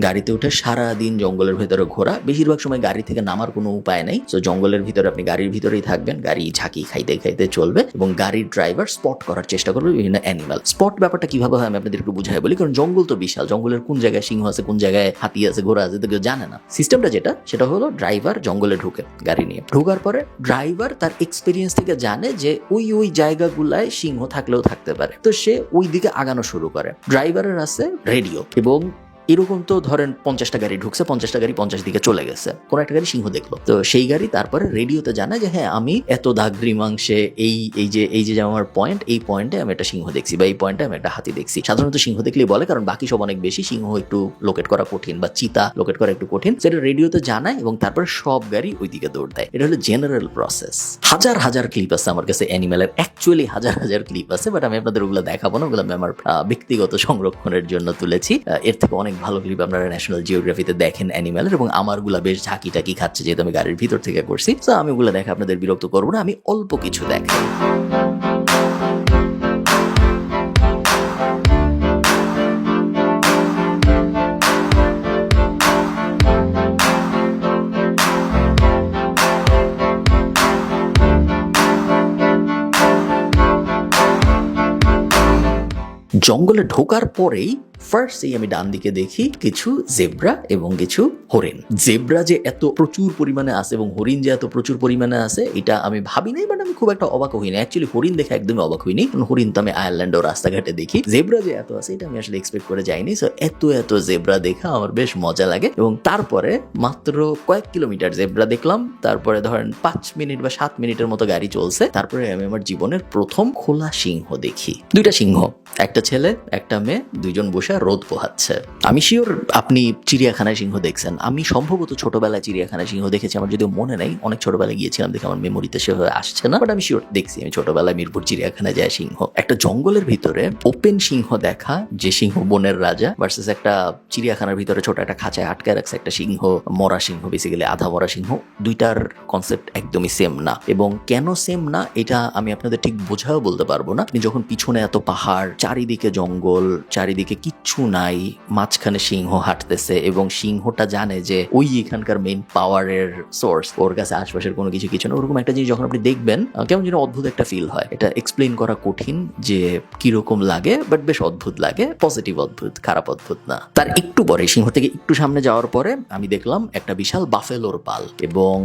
গাড়িতে উঠে সারাদিন জঙ্গলের ভেতরে ঘোরা। বেশিরভাগ সময় গাড়ি থেকে নামার কোনো উপায় নেই। তো জঙ্গলের ভিতরে আপনি গাড়ির ভিতরেই থাকবেন, গাড়ি ঝাঁকি খাইতে খাইতে চলবে, এবং গাড়ির ড্রাইভার স্পট করার চেষ্টা করবে বিভিন্ন অ্যানিমাল। স্পট ব্যাপারটা কিভাবে হয় আমি আপনাদের একটু বুঝাই বলি, কারণ জঙ্গল তো বিশাল, জঙ্গলের কোন জায়গায় সিংহ আছে, কোন জায়গায় হাতি আছে, ঘোড়া আছে, তো কেউ জানে না। সিস্টেমটা সেটা হলো ড্রাইভার জঙ্গলে ঢুকে গাড়ি নিয়ে, ঢোকার পরে ড্রাইভার তার এক্সপিরিয়েন্স থেকে জানে যে ওই জায়গাগুলায় সিংহ থাকলেও থাকতে পারে, তো সে ওই দিকে আগানো শুরু করে। ড্রাইভারের আছে রেডিও, এবং এরকম তো ধরেন 50টা গাড়ি ঢুকছে, 50টা গাড়ি 50 দিকে চলে গেছে, কোন একটা গাড়ি সিংহ দেখলো, তো সেই গাড়ি তারপরে রেডিওতে জানায় যে হ্যাঁ আমি এত দাগরিমাংশে এই যে আমার পয়েন্ট, এই পয়েন্টে আমি একটা সিংহ দেখছি, বা এই পয়েন্টে আমি একটা হাতি দেখছি। সাধারণত সিংহ দেখলেই বলে, কারণ বাকি সব অনেক বেশি, সিংহ একটু লোকেট করা কঠিন, বা চিতা লোকেট করা একটু কঠিন। সেটা রেডিওতে জানায় এবং তারপরে সব গাড়ি ওই দিকে দৌড় দেয়। এটা হলো জেনারেল প্রসেস। হাজার হাজার ক্লিপ আছে আমার কাছে অ্যানিমেলের, অ্যাকচুয়ালি হাজার হাজার ক্লিপ আছে, বাট আমি আপনাদের ওগুলো দেখাবো না, ওগুলো আমি আমার ব্যক্তিগত সংরক্ষণের জন্য তুলেছি। এর থেকে অনেক ভালো ক্লিপ আপনারা ন্যাশনাল জিওগ্রাফিতে দেখেন অ্যানিমেলের, এবং আমারগুলা বেশ ঝাঁকি টাকি খাচ্ছে, যেহেতু আমি গাড়ির ভিতর থেকে করছি। তো আমি ওগুলো দেখে আপনাদের বিরক্ত করবো না, আমি অল্প কিছু দেখাই। জঙ্গলে ঢোকার পরেই ফার্স্টেই আমি ডান দিকে দেখি কিছু জেব্রা এবং কিছু হরিণ। জেব্রা যে এত প্রচুর পরিমাণে আছে এবং হরিণ যে এত প্রচুর পরিমাণে আছে এটা আমি ভাবি নাই, বাট আমি খুব একটা অবাক হইনি। অ্যাকচুয়ালি হরিণ দেখে একদমই অবাক হইনি, কারণ হরিণ তো আমি আয়ারল্যান্ডেও রাস্তাঘাটে দেখি। জেব্রা যে এত আছে এটা আমি আসলে এক্সপেক্ট করে যাইনি। সো এত জেব্রা দেখা আমার বেশ মজা লাগে। এবং তারপরে মাত্র কয়েক কিলোমিটার জেব্রা দেখলাম, তারপরে ধরেন 5 মিনিট বা 7 মিনিটের মতো গাড়ি চলছে, তারপরে আমি আমার জীবনের প্রথম খোলা সিংহ দেখি। 2টা সিংহ, একটা ছেলে একটা মেয়ে, 2জন বসে রোদ পোহাচ্ছে। আমি শিওর আপনি চিড়িয়াখানায় সিংহ দেখছেন। আমি সম্ভবত ছোটবেলায় চিড়িয়াখানায় সিংহ দেখেছি, আমার যদিও মনে নেই, অনেক ছোটবেলায় গিয়েছিলাম দেখে আমার মেমোরিতে সেভাবে আসছে না, বাট আমি শিওর দেখছি আমি ছোটবেলায় মিরপুর চিড়িয়াখানায় যায় সিংহ। একটা জঙ্গলের ভিতরে ওপেন সিংহ দেখা, যে সিংহ বনের রাজা, ভার্সেস একটা চিড়িয়াখানার ভিতরে ছোট একটা খাঁচায় আটকায় রাখছে একটা সিংহ, মরা সিংহ, বেসিক্যালি আধা মরা সিংহ। দুইটার কনসেপ্ট একদমই সেম না, এবং কেন সেম না এটা আমি আপনাদের ঠিক বোঝাও বলতে পারবো না। আপনি যখন পিছনে এত পাহাড়, চারিদিকে জঙ্গল, চারিদিকে কিচ্ছু নাই, মাঝখানে সিংহ হাঁটতেছে এবং সিংহটা জানে যে ওই এখানকার মেইন পাওয়ারের সোর্স, ওর কাছে আশপাশের কোনো কিছু না, ওরকম একটা জিনিস যখন আপনি দেখবেন কেমন যেন অদ্ভুত একটা ফিল হয়। এটা এক্সপ্লেইন করা কঠিন যে কিরকম লাগে, বাট বেশ অদ্ভুত লাগে, পজিটিভ অদ্ভুত, খারাপ অদ্ভুত না। তার একটু পরে, সিংহ থেকে একটু সামনে যাওয়ার পরে আমি দেখলাম একটা বিশাল বাফেলোর পাল, এবং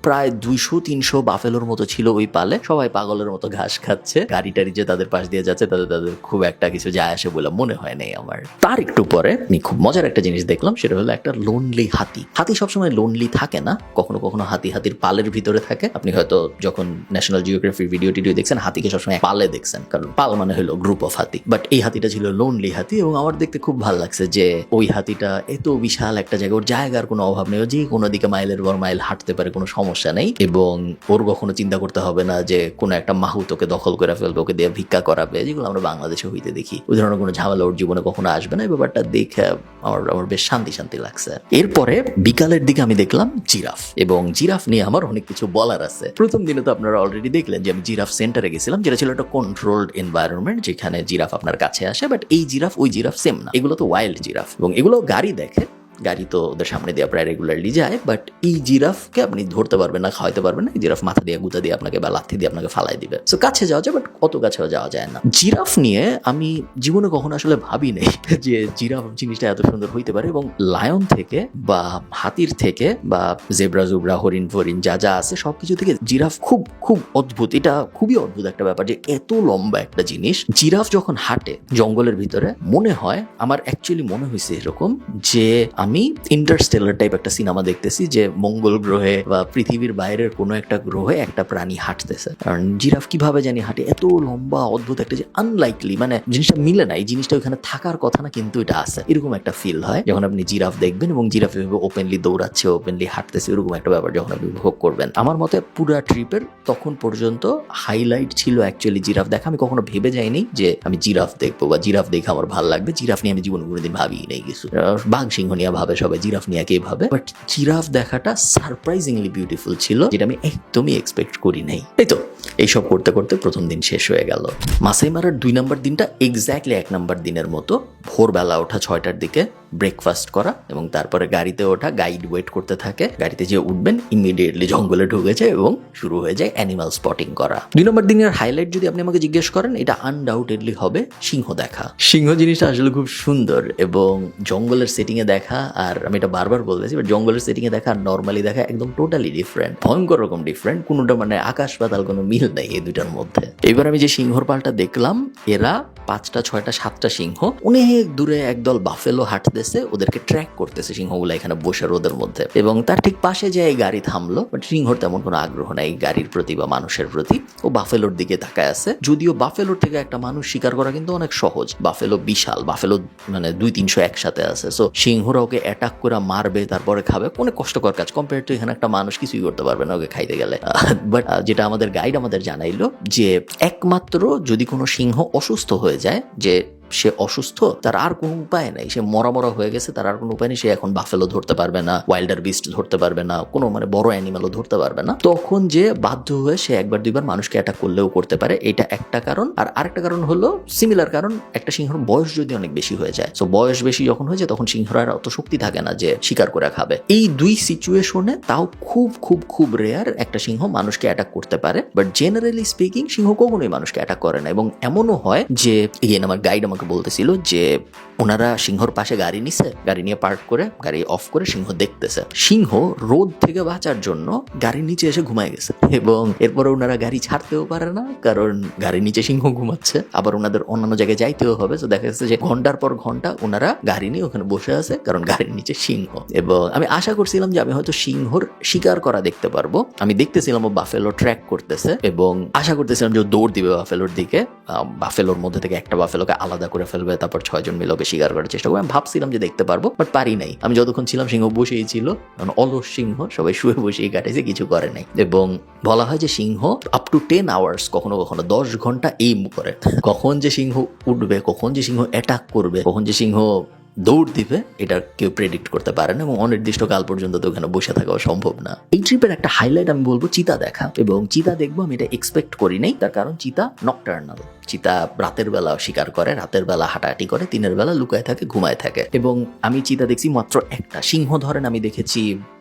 প্রায় 200-300 বাফেলোর মতো ছিল ওই পালে। সবাই পাগলের মতো ঘাস খাচ্ছে, গাড়ি টাড়ি যে তাদের পাশ দিয়ে যাচ্ছে তাদের খুব একটা কিছু যায় আসে বলে মনে হয় নাই আমার। তার একটু পরে আমি খুব মজার একটা জিনিস দেখলাম, সেটা হলো একটা লোনলি হাতি। হাতি সবসময় লোনলি থাকে না, কখনো কখনো হাতির পালের ভিতরে থাকে। আপনি হয়তো যখন ন্যাশনাল জিওগ্রাফির ভিডিও দেখছেন, হাতিকে সবসময় পালে দেখছেন, কারণ পাল মানে হলো গ্রুপ অফ হাতি। বাট এই হাতিটা ছিল লোনলি হাতি, এবং আমার দেখতে খুব ভালো লাগছে যে ওই হাতিটা এত বিশাল একটা জায়গা, ওর জায়গার কোনো অভাব নেই, যে কোনো দিকে মাইলের পর মাইল হাঁটতে পারে, কোনো সমস্যা নেই, এবং ওর কখনো চিন্তা করতে হবে না যে কোনো একটা মাহুত ওকে দখল করে ফেলবে, ওকে দিয়ে ভিক্ষা করাবে, যেগুলো আমরা বাংলাদেশে হইতে দেখি। ওই ধরনের কোনো ঝামেলা ওর জীবনে কখনো আসবে না। এই ব্যাপারটা দেখে আমার বেশ শান্তি লাগছে। এরপরে বিকালের দিকে আমি দেখলাম জিরাফ, এবং জিরাফ নিয়ে আমার অনেক কিছু বলার আছে। প্রথম দিনে তো আপনারা অলরেডি দেখলেন যে আমি জিরাফ সেন্টারে গেছিলাম, যেটা ছিল একটা কন্ট্রোলড এনভায়রনমেন্ট, যেখানে জিরাফ আপনার কাছে আসে। বাট এই জিরাফ ওই জিরাফ সেম না, এগুলো তো ওয়াইল্ড জিরাফ, এবং এগুলো গাড়ি দেখে, গাড়ি তো ওদের সামনে দিয়ে প্রায় রেগুলারলি যায়। বাট এই জিরাফকে আপনি ধরতে পারবেন না, খাওয়াইতে পারবেন না। এই জিরাফ মাথা দিয়ে, গুতা দিয়ে আপনাকে বা লাথি দিয়ে আপনাকে ফালাই দিবে। সো কাছে যাওয়া যায়, বাট অত কাছেও যাওয়া যায় না। জিরাফ নিয়ে আমি জীবনে কখনো আসলে ভাবি নেই যে জিরাফ জিনিসটা এত সুন্দর হইতে পারে, এবং লায়ন থেকে বা হাতির থেকে বা জেব্রা জুবরা, হরিণ ফরিণ যা যা আছে সবকিছু থেকে জিরাফ খুব খুব অদ্ভুত। এটা খুবই অদ্ভুত একটা ব্যাপার যে এত লম্বা একটা জিনিস। জিরাফ যখন হাঁটে জঙ্গলের ভিতরে, মনে হয়, আমার অ্যাকচুয়ালি মনে হয়েছে এরকম যে আমি ইন্টারস্টেলার টাইপ একটা সিনেমা দেখতেছি, যে মঙ্গল গ্রহে বা পৃথিবীর বাইরের কোনো একটা গ্রহে একটা প্রাণী হাঁটতেছে। কারণ জিরাফ কিভাবে জানি হাঁটে, এত লম্বা অদ্ভুত একটা, যে আনলাইকলি, মানে জিনিসটা মিলে না, এই জিনিসটা ওখানে থাকার কথা না, কিন্তু এটা আছে। এরকম একটা ফিল হয় যখন আপনি জিরাফ দেখবেন, এবং জিরাফ এভাবে ওপেনলি দৌড়াচ্ছে, ওপেনলি হাঁটতেছে, এরকম একটা ব্যাপার যখন আপনি উপভোগ করবেন। আমার মতে পুরা ট্রিপের তখন পর্যন্ত হাইলাইট ছিল অ্যাকচুয়ালি জিরাফ দেখা। আমি কখনো ভেবে যাইনি যে আমি জিরাফ দেখবো বা জিরাফ দেখে আমার ভালো লাগবে। জিরাফ নিয়ে আমি জীবনে কোনোদিন ভাবিই নেই কিছু। বাঘ সিংহ নিয়ে ভাবে সবাই, জিরাফ নিয়ে কে ভাবে। বাট জিরাফ দেখাটা সারপ্রাইজিংলি বিউটিফুল ছিল, যেটা আমি একদমই এক্সপেক্ট করি নাই। এই তো এইসব করতে করতে প্রথম দিন শেষ হয়ে গেল। মাসাই মারার 2 নম্বর দিনটা এক্স্যাক্টলি 1 নম্বর দিনের মতো। ভোরবেলা ওঠা 6টার দিকে, ব্রেকফাস্ট করা, এবং তারপরে গাড়িতে ওঠা, গাইড ওয়েট করতে থাকে, গাড়িতে যে উঠবেন ইমিডিয়েটলি জঙ্গলে ঢুকে যায় এবং শুরু হয়ে যায় অ্যানিমাল স্পটিং করা। 2 নম্বর দিনের হাইলাইট যদি আপনি আমাকে জিজ্ঞেস করেন, এটা আনডাউটেডলি হবে সিংহ দেখা। সিংহ জিনিসটা আসলে খুব সুন্দর, এবং জঙ্গলের সেটিং এ দেখা, আর আমি এটা বারবার বলতেছি, বাট জঙ্গলের সেটিং এ দেখা আর নর্মালি দেখা একদম টোটালি ডিফারেন্ট, ভয়ঙ্কর রকম ডিফারেন্ট। কোনোটা মানে আকাশ পাতাল কোনো মিল নাই এই দুটার মধ্যে। এবার আমি যে সিংহর পালটা দেখলাম, এরা 5টা 6টা 7টা সিংহ অনেক দূরে একদল বাফেলো হাঁটতেছে, ওদেরকে ট্র্যাক করতেছে সিংহগুলো এখানে বসে রোদের মধ্যে, এবং তার ঠিক পাশে যে এই গাড়ি থামলো, বাট সিংহর তেমন কোনো আগ্রহ নাই গাড়ির প্রতি বা মানুষের প্রতি। ও বাফেলোর দিকে তাকায় আছে। যদিও বাফেলোর থেকে একটা মানুষ শিকার করা কিন্তু অনেক সহজ, বাফেলো বিশাল, বাফেলো মানে 200-300 একসাথে আছে। সো সিংহরা ওকে অ্যাটাক করে মারবে, তারপরে খাবে, অনেক কষ্টকর কাজ। কম্পেয়ার টু এখানে একটা মানুষ কিছুই করতে পারবে না ওকে খাইতে গেলে। বাট যেটা আমাদের গাইড আমাদের জানাইলো, যে একমাত্র যদি কোনো সিংহ অসুস্থ হয়ে যায়, যে সে অসুস্থ, তার আর কোনো উপায় নাই, সে মরা হয়ে গেছে, তার আর কোনো উপায় নেই, সে এখন বাফেলো ধরতে পারবে না, ওয়াইল্ডার বিস্ট ধরতে পারবে না, কোনো মানে বড় অ্যানিমালও ধরতে পারবে না, তখন যে বাধ্য হয়ে সে 1-2বার মানুষকে অ্যাটাক করলেও করতে পারে। এটা একটা কারণ। আর আরেকটা কারণ হলো সিমিলার কারণ, একটা সিংহর বয়স যদি অনেক বেশি হয়ে যায়, তো বয়স বেশি যখন হয়ে যায় তখন সিংহরা অত শক্তি থাকে না যে শিকার করে খাবে। এই 2 সিচুয়েশনে তাও খুব খুব খুব রেয়ার একটা সিংহ মানুষকে অ্যাটাক করতে পারে। বাট জেনারেলি স্পিকিং সিংহ কখনোই মানুষকে অ্যাটাক করে না। এবং এমনও হয় যে আমার গাইড আমাকে বলতেছিল যে ওনারা সিংহর পাশে গাড়ি নিছে, গাড়ি নিয়ে পার্ক করে, গাড়ি অফ করে সিংহ দেখতেছে। সিংহ রোদ থেকে বাঁচার জন্য গাড়ির নিচে এসে ঘুমায় গেছে, এবং এরপরে ওনারা গাড়ি ছাড়তেও পারে না, কারণ গাড়ির নিচে সিংহ ঘুমাচ্ছে। আবার ওনাদের অন্যান্য জায়গায় যাইতেও হবে, তো দেখা যাচ্ছে যে ঘন্টার পর ঘন্টা ওনারা গাড়ি নিয়ে ওখানে বসে আছে, কারণ গাড়ির নিচে সিংহ। এবং আমি আশা করছিলাম যে আমি হয়তো সিংহর শিকার করা দেখতে পারবো। আমি দেখতেছিলাম ও বাফেলো ট্র্যাক করতেছে, এবং আশা করতেছিলাম যে ও দৌড় দিবে বাফেলোর দিকে, বাফেলোর মধ্যে থেকে একটা বাফেলোকে আলাদা আলাদা করে ফেলবে, তারপর 6 জন মিলে ওকে শিকার করার চেষ্টা করবে। আমি ভাবছিলাম যে দেখতে পারবো, বাট পারি নাই। আমি যতক্ষণ ছিলাম সিংহ বসেই ছিল, কারণ অলস সিংহ, সবাই শুয়ে বসেই কাটাইছে, কিছু করে নাই। এবং বলা হয় যে সিংহ আপ টু 10 আওয়ার্স, কখনো কখনো 10 ঘন্টা এইম করে। কখন যে সিংহ উঠবে, কখন যে সিংহ অ্যাটাক করবে, কখন যে সিংহ দৌড় দিবে, এটা কেউ প্রেডিক্ট করতে পারে না, এবং অনির্দিষ্ট কাল পর্যন্ত তো ওখানে বসে থাকাও সম্ভব না। এই ট্রিপের একটা হাইলাইট আমি বলবো চিতা দেখা, এবং চিতা দেখবো আমি এটা এক্সপেক্ট করি নাই, তার কারণ চিতা নকটার্নাল। চিতা রাতের বেলা শিকার করে, রাতের বেলা হাঁটাহাঁটি করে, দিনের বেলা লুকায় থাকে, ঘুমায় থাকে। এবং আমি চিতা দেখছি মাত্র একটা। সিংহ ধরেন আমি দেখেছি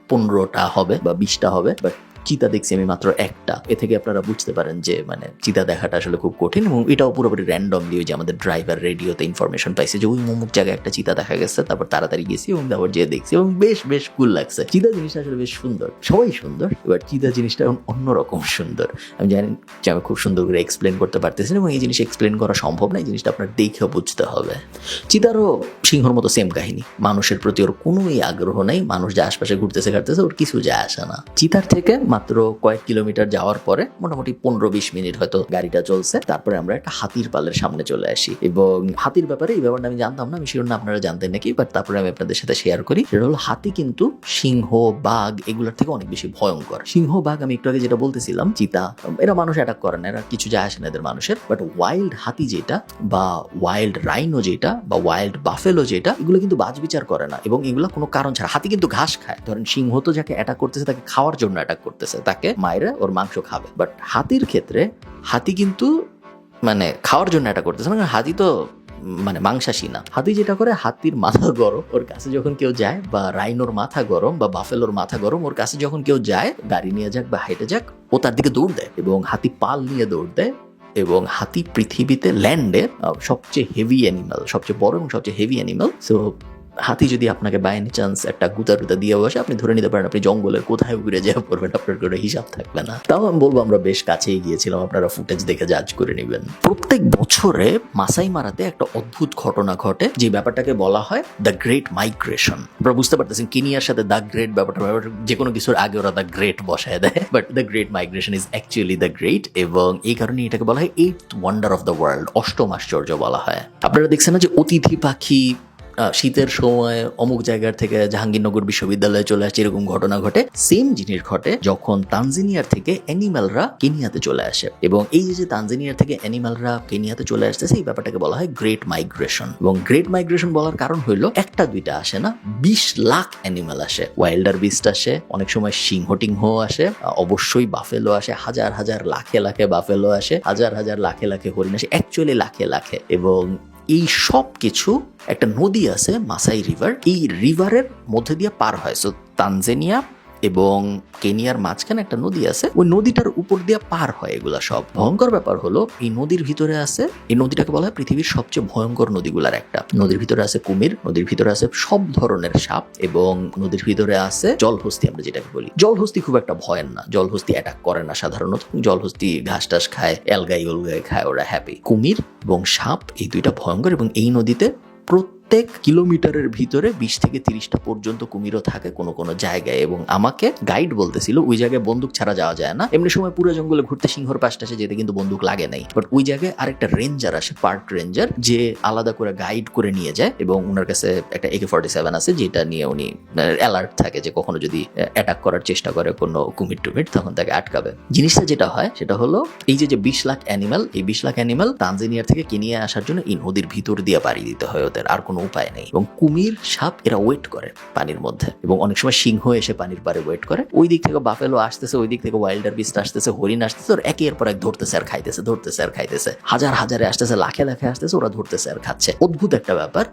15টা হবে বা 20টা হবে, বাট চিতা দেখছি আমি মাত্র একটা। এ থেকে আপনারা বুঝতে পারেন যে মানে চিতা দেখাটা আসলে খুব কঠিন, এবং এটাও পুরোপুরি র্যান্ডমলি ওই যে আমাদের ড্রাইভার রেডিওতে ইনফরমেশন পাইছে যে ওই অমুক জায়গায় একটা চিতা দেখা গেছে, তারপর তাড়াতাড়ি গেছি এবং তারপর যেয়ে দেখছি, এবং বেশ বেশ কুল লাগছে। চিতা জিনিসটা আসলে বেশ সুন্দর, সবাই সুন্দর, এবার চিতা জিনিসটা অন্যরকম সুন্দর। আমি জানি যে আমি খুব সুন্দর করে এক্সপ্লেন করতে পারতেছি না, এবং এই জিনিস এক্সপ্লেন করা সম্ভব না, এই জিনিসটা আপনার দেখে বুঝতে হবে। চিতারও সিংহর মতো সেম কাহিনী, মানুষের প্রতি ওর কোনোই আগ্রহ নেই, মানুষ যে আশপাশে ঘুরতেছে ঘাটতেছে ওর কিছু যায় আসে না। চিতার থেকে মাত্র কয়েক কিলোমিটার যাওয়ার পরে, মোটামুটি 15-20 মিনিট হয়তো গাড়িটা চলছে, তারপরে আমরা একটা হাতির পালের সামনে চলে আসি। এবং হাতির ব্যাপারে এই ব্যাপারটা আমি জানতাম না, আমি শিওর না আপনারা জানতেন নাকি, বাট তারপরে আমি আপনাদের সাথে শেয়ার করি। সেটা হলো হাতি কিন্তু সিংহ, বাঘ এগুলোর থেকে অনেক বেশি ভয়ঙ্কর। সিংহ, বাঘ আমি একটু আগে যেটা বলতেছিলাম, চিতা, এরা মানুষ অ্যাটাক করে না, এরা কিছু যায় আসে না এদের মানুষের। বাট ওয়াইল্ড হাতি যেটা, বা ওয়াইল্ড রাইনো যেটা, বা ওয়াইল্ড বাফেলো যেটা, এগুলো কিন্তু বাজ বিচার করে না, এবং এগুলো কোনো কারণ ছাড়া। হাতি কিন্তু ঘাস খায়, ধরেন সিংহ তো যাকে অ্যাটাক করতেছে তাকে খাওয়ার জন্য অ্যাটাক করতেছে, তাকে মায়েরা ওর মাংস খাবে। বাট হাতির ক্ষেত্রে হাতি কিন্তু মানে খাওয়ার জন্য অ্যাটাক করতেছে না, হাতি তো মানে মাংসাশী না। হাতি যেটা করে, হাতির মাথা গরম, ওর কাছে যখন কেউ যায়, বা রাইনোর মাথা গরম বা বাফেলোর মাথা গরম, ওর কাছে যখন কেউ যায়, গাড়ি নিয়ে যাক বা হাইটে যাক, ও তার দিকে দৌড় দেয়, এবং হাতি পাল নিয়ে দৌড় দেয়। এবং হাতি পৃথিবীতে ল্যান্ডে সবচেয়ে হেভি অ্যানিমাল, সবচেয়ে বড় এবং সবচেয়ে হেভি অ্যানিমাল। সো হাতি যদি আপনাকে বাই এনি চান্স একটা গুতা টুতা দিয়ে বসে, আপনি ধরে নিতে পারেন আপনি জঙ্গলের কোথায় ঘুরে যাওয়া পড়বেন, আপনার কোনো হিসাব থাকবে না। তাও আমি বলবো আমরা বেশ কাছেই গিয়েছিলাম, আপনারা ফুটেজ দেখে জাজ করে নেবেন। প্রত্যেক বছরে মাসাই মারাতে একটা অদ্ভুত ঘটনা ঘটে, যে ব্যাপারটাকে বলা হয় দ্য গ্রেট মাইগ্রেশন। আপনারা বুঝতে পারতেছেন কেনিয়ার সাথে দ্য গ্রেট ব্যাপারটা, যে কোনো কিছুর আগে ওরা দ্য গ্রেট বসায় দেয়, but the great migration is actually the great, এবং এই কারণে এটাকে বলা হয় 8th wonder of the world, অষ্টম আশ্চর্য বলা হয়। আপনারা দেখছেন না যে অতিথি পাখি শীতের সময় অমুক জায়গার থেকে জাহাঙ্গীরনগর বিশ্ববিদ্যালয়ে চলে আসছে, এরকম ঘটনা ঘটে। সেম জিনিস ঘটে যখন তানজানিয়ার থেকে অ্যানিমালরা কেনিয়াতে চলে আসে, এবং এই যে তানজানিয়ার থেকে অ্যানিমালরা কেনিয়াতে চলে আসতেছে, এই ব্যাপারটাকে বলা হয় গ্রেট মাইগ্রেশন। এবং গ্রেট মাইগ্রেশন বলার কারণ হইলো একটা দুইটা আসে না, 20 লাখ অ্যানিমাল আসে, ওয়াইল্ডার বিস্ট আসে, অনেক সময় সিংহ টিংহ আসে, অবশ্যই বাফেলো আসে, হাজার হাজার লাখে লাখে বাফেলো আসে, হাজার হাজার লাখে লাখে হরিণ আসে, অ্যাকচুয়ালি লাখে লাখে। এবং এই সব কিছু একটা নদী আছে মাসাই রিভার, এই রিভারের মধ্যে দিয়ে পার হয়। সো তানজানিয়া এবং কেনিয়ার মাঝখানে একটা নদী আছে, ওই নদীটার উপর দিয়ে পার হয় এগুলা সব। ভয়ঙ্কর ব্যাপার হলো এই নদীর ভিতরে আছে, এই নদীটাকে বলা হয় পৃথিবীর সবচেয়ে ভয়ঙ্কর নদীগুলার একটা। নদীর ভিতরে আছে কুমির, নদীর ভিতরে আছে সব ধরনের সাপ, এবং নদীর ভিতরে আছে জলহস্তি। আমরা যেটাকে বলি জলহস্তি খুব একটা ভয়ের না, জলহস্তি অ্যাটাক করে না সাধারণত, জলহস্তি ঘাস টাস খায়, এলগাই উলগাই খায়, ওরা হ্যাপি। কুমির এবং সাপ এই দুইটা ভয়ঙ্কর, এবং এই নদীতে প্রত্যেক কিলোমিটারের ভিতরে 20 থেকে 30টা পর্যন্ত কুমিরও থাকে কোনো কোনো জায়গায়। এবং আমাকে গাইড বলতেছিল ওই জায়গায় বন্দুক ছাড়া যাওয়া যায় না। এমনি সময় পুরো জঙ্গলে ঘুরতে সিংহর পাশটাসে যেতে কিন্তু বন্দুক লাগে নাই, বাট ওই জায়গায় আরেকটা রেঞ্জার আসে, পার্ক রেঞ্জার, যে আলাদা করে গাইড করে নিয়ে যায়, এবং ওনার কাছে একটা AK-47 আছে, যেটা নিয়ে উনি অ্যালার্ট থাকে যে কখনো যদি অ্যাটাক করার চেষ্টা করে কোনো কুমির টুমির, তখন তাকে আটকাবে। জিনিসটা যেটা হয় সেটা হলো এই যে 20 লাখ অ্যানিমাল, এই 20 লাখ অ্যানিমাল তানজানিয়ার থেকে কেনিয়া আসার জন্য এই নদীর ভিতর দিয়ে পাড়ি দিতে হয় ওদের, আর কোনো উপায় নেই। এবং কুমির, সাপ এরা ওয়েট করে পানির মধ্যে, এবং অনেক সময় সিংহ এসে পানির পাড়ে ওয়েট করে। ওই দিক থেকে বাফেলো আসতেছে, ওই দিক থেকে ওয়াইল্ডার বিস্ট আসতেছে, হরিণ আসতেছে, ওর একের পর এক ধরতেছে আর খাইতেছে, ধরতেছে আর খাইতেছে, হাজার হাজারে আসতেছে, লাখে লাখে আসতেছে, ওরা ধরতেছে আর খাচ্ছে। অদ্ভুত একটা ব্যাপার।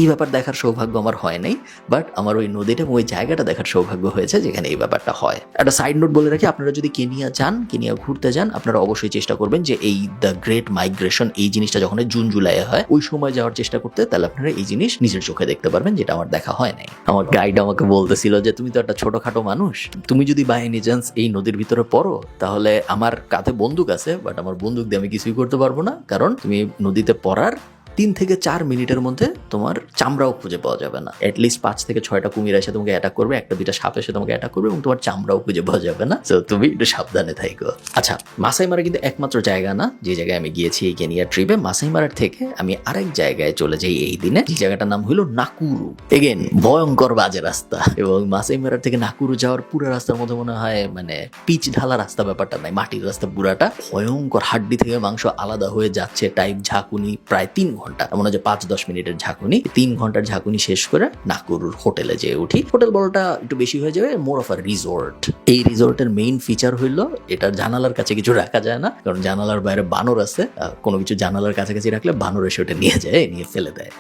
এই ব্যাপার দেখার সৌভাগ্য আমার হয় নাই, বাট আমার ওই নদীটা এবং ওই জায়গাটা দেখার সৌভাগ্য হয়েছে যেখানে এই ব্যাপারটা হয়। একটা সাইড নোট বলে রাখি, আপনারা যদি কেনিয়া যান, কেনিয়া ঘুরতে যান, আপনারা অবশ্যই চেষ্টা করবেন যে এই দ্য গ্রেট মাইগ্রেশন, এই জিনিসটা যখন জুন জুলাইয়ে হয়, ওই সময় যাওয়ার চেষ্টা করতে, তাহলে আপনারা এই জিনিস নিজের চোখে দেখতে পারবেন, যেটা আমার দেখা হয় নাই। আমার গাইড আমাকে বলতেছিল যে তুমি তো একটা ছোটখাটো মানুষ, তুমি যদি বাই এনি চান্স এই নদীর ভিতরে পড়ো, তাহলে আমার কাঁধে বন্দুক আছে, বাট আমার বন্দুক দিয়ে আমি কিছুই করতে পারবো না, কারণ তুমি নদীতে পড়ার 3 থেকে 4 মিনিটের মধ্যে তোমার চামড়াও খুঁজে পাওয়া যাবে না। অ্যাটলিস্ট 5 থেকে 6টা কুমির এসে তোমাকে অ্যাটাক করবে, 1-2টা সাপ এসে তোমাকে অ্যাটাক করবে এবং তোমার চামড়াও খুঁজে পাওয়া যাবে না। তো তুমি একটু সাবধানে থাকো। আচ্ছা, মাসাই মারা কিন্তু একমাত্র জায়গা না যে জায়গায় আমি গিয়েছি এই কেনিয়া ট্রিপে। মাসাই মারার থেকে আমি আরেক জায়গায় চলে যাই এই দিনে, যে জায়গাটার নাম হলো নাকুরু। এগেন ভয়ঙ্কর বাজে রাস্তা, এবং মাসাই মারার থেকে নাকুরু যাওয়ার পুরো রাস্তার মধ্যে মনে হয় মানে পিচ ঢালা রাস্তা ব্যাপারটা নাই, মাটির রাস্তা পুরাটা ভয়ঙ্কর, হাড্ডি থেকে মাংস আলাদা হয়ে যাচ্ছে টাইপ ঝাঁকুনি, প্রায় 3 ঘন্টা, মনে হয় যে 5-10 মিনিটের ঝাঁকুনি। 3 ঘন্টার ঝাঁকুনি শেষ করে নাকুরুর হোটেলে যেয়ে উঠি। হোটেল বড়টা একটু বেশি হয়ে যাবে, মোর অফ আ রিসোর্ট। এই রিসোর্টের মেইন ফিচার হইলো এটার জানালার কাছে কিছু রাখা যায় না, কারণ জানালার বাইরে বানর আছে। কোনো কিছু জানালার কাছাকাছি রাখলে বানর এসে ওটা নিয়ে যায়, নিয়ে ফেলে দেয়।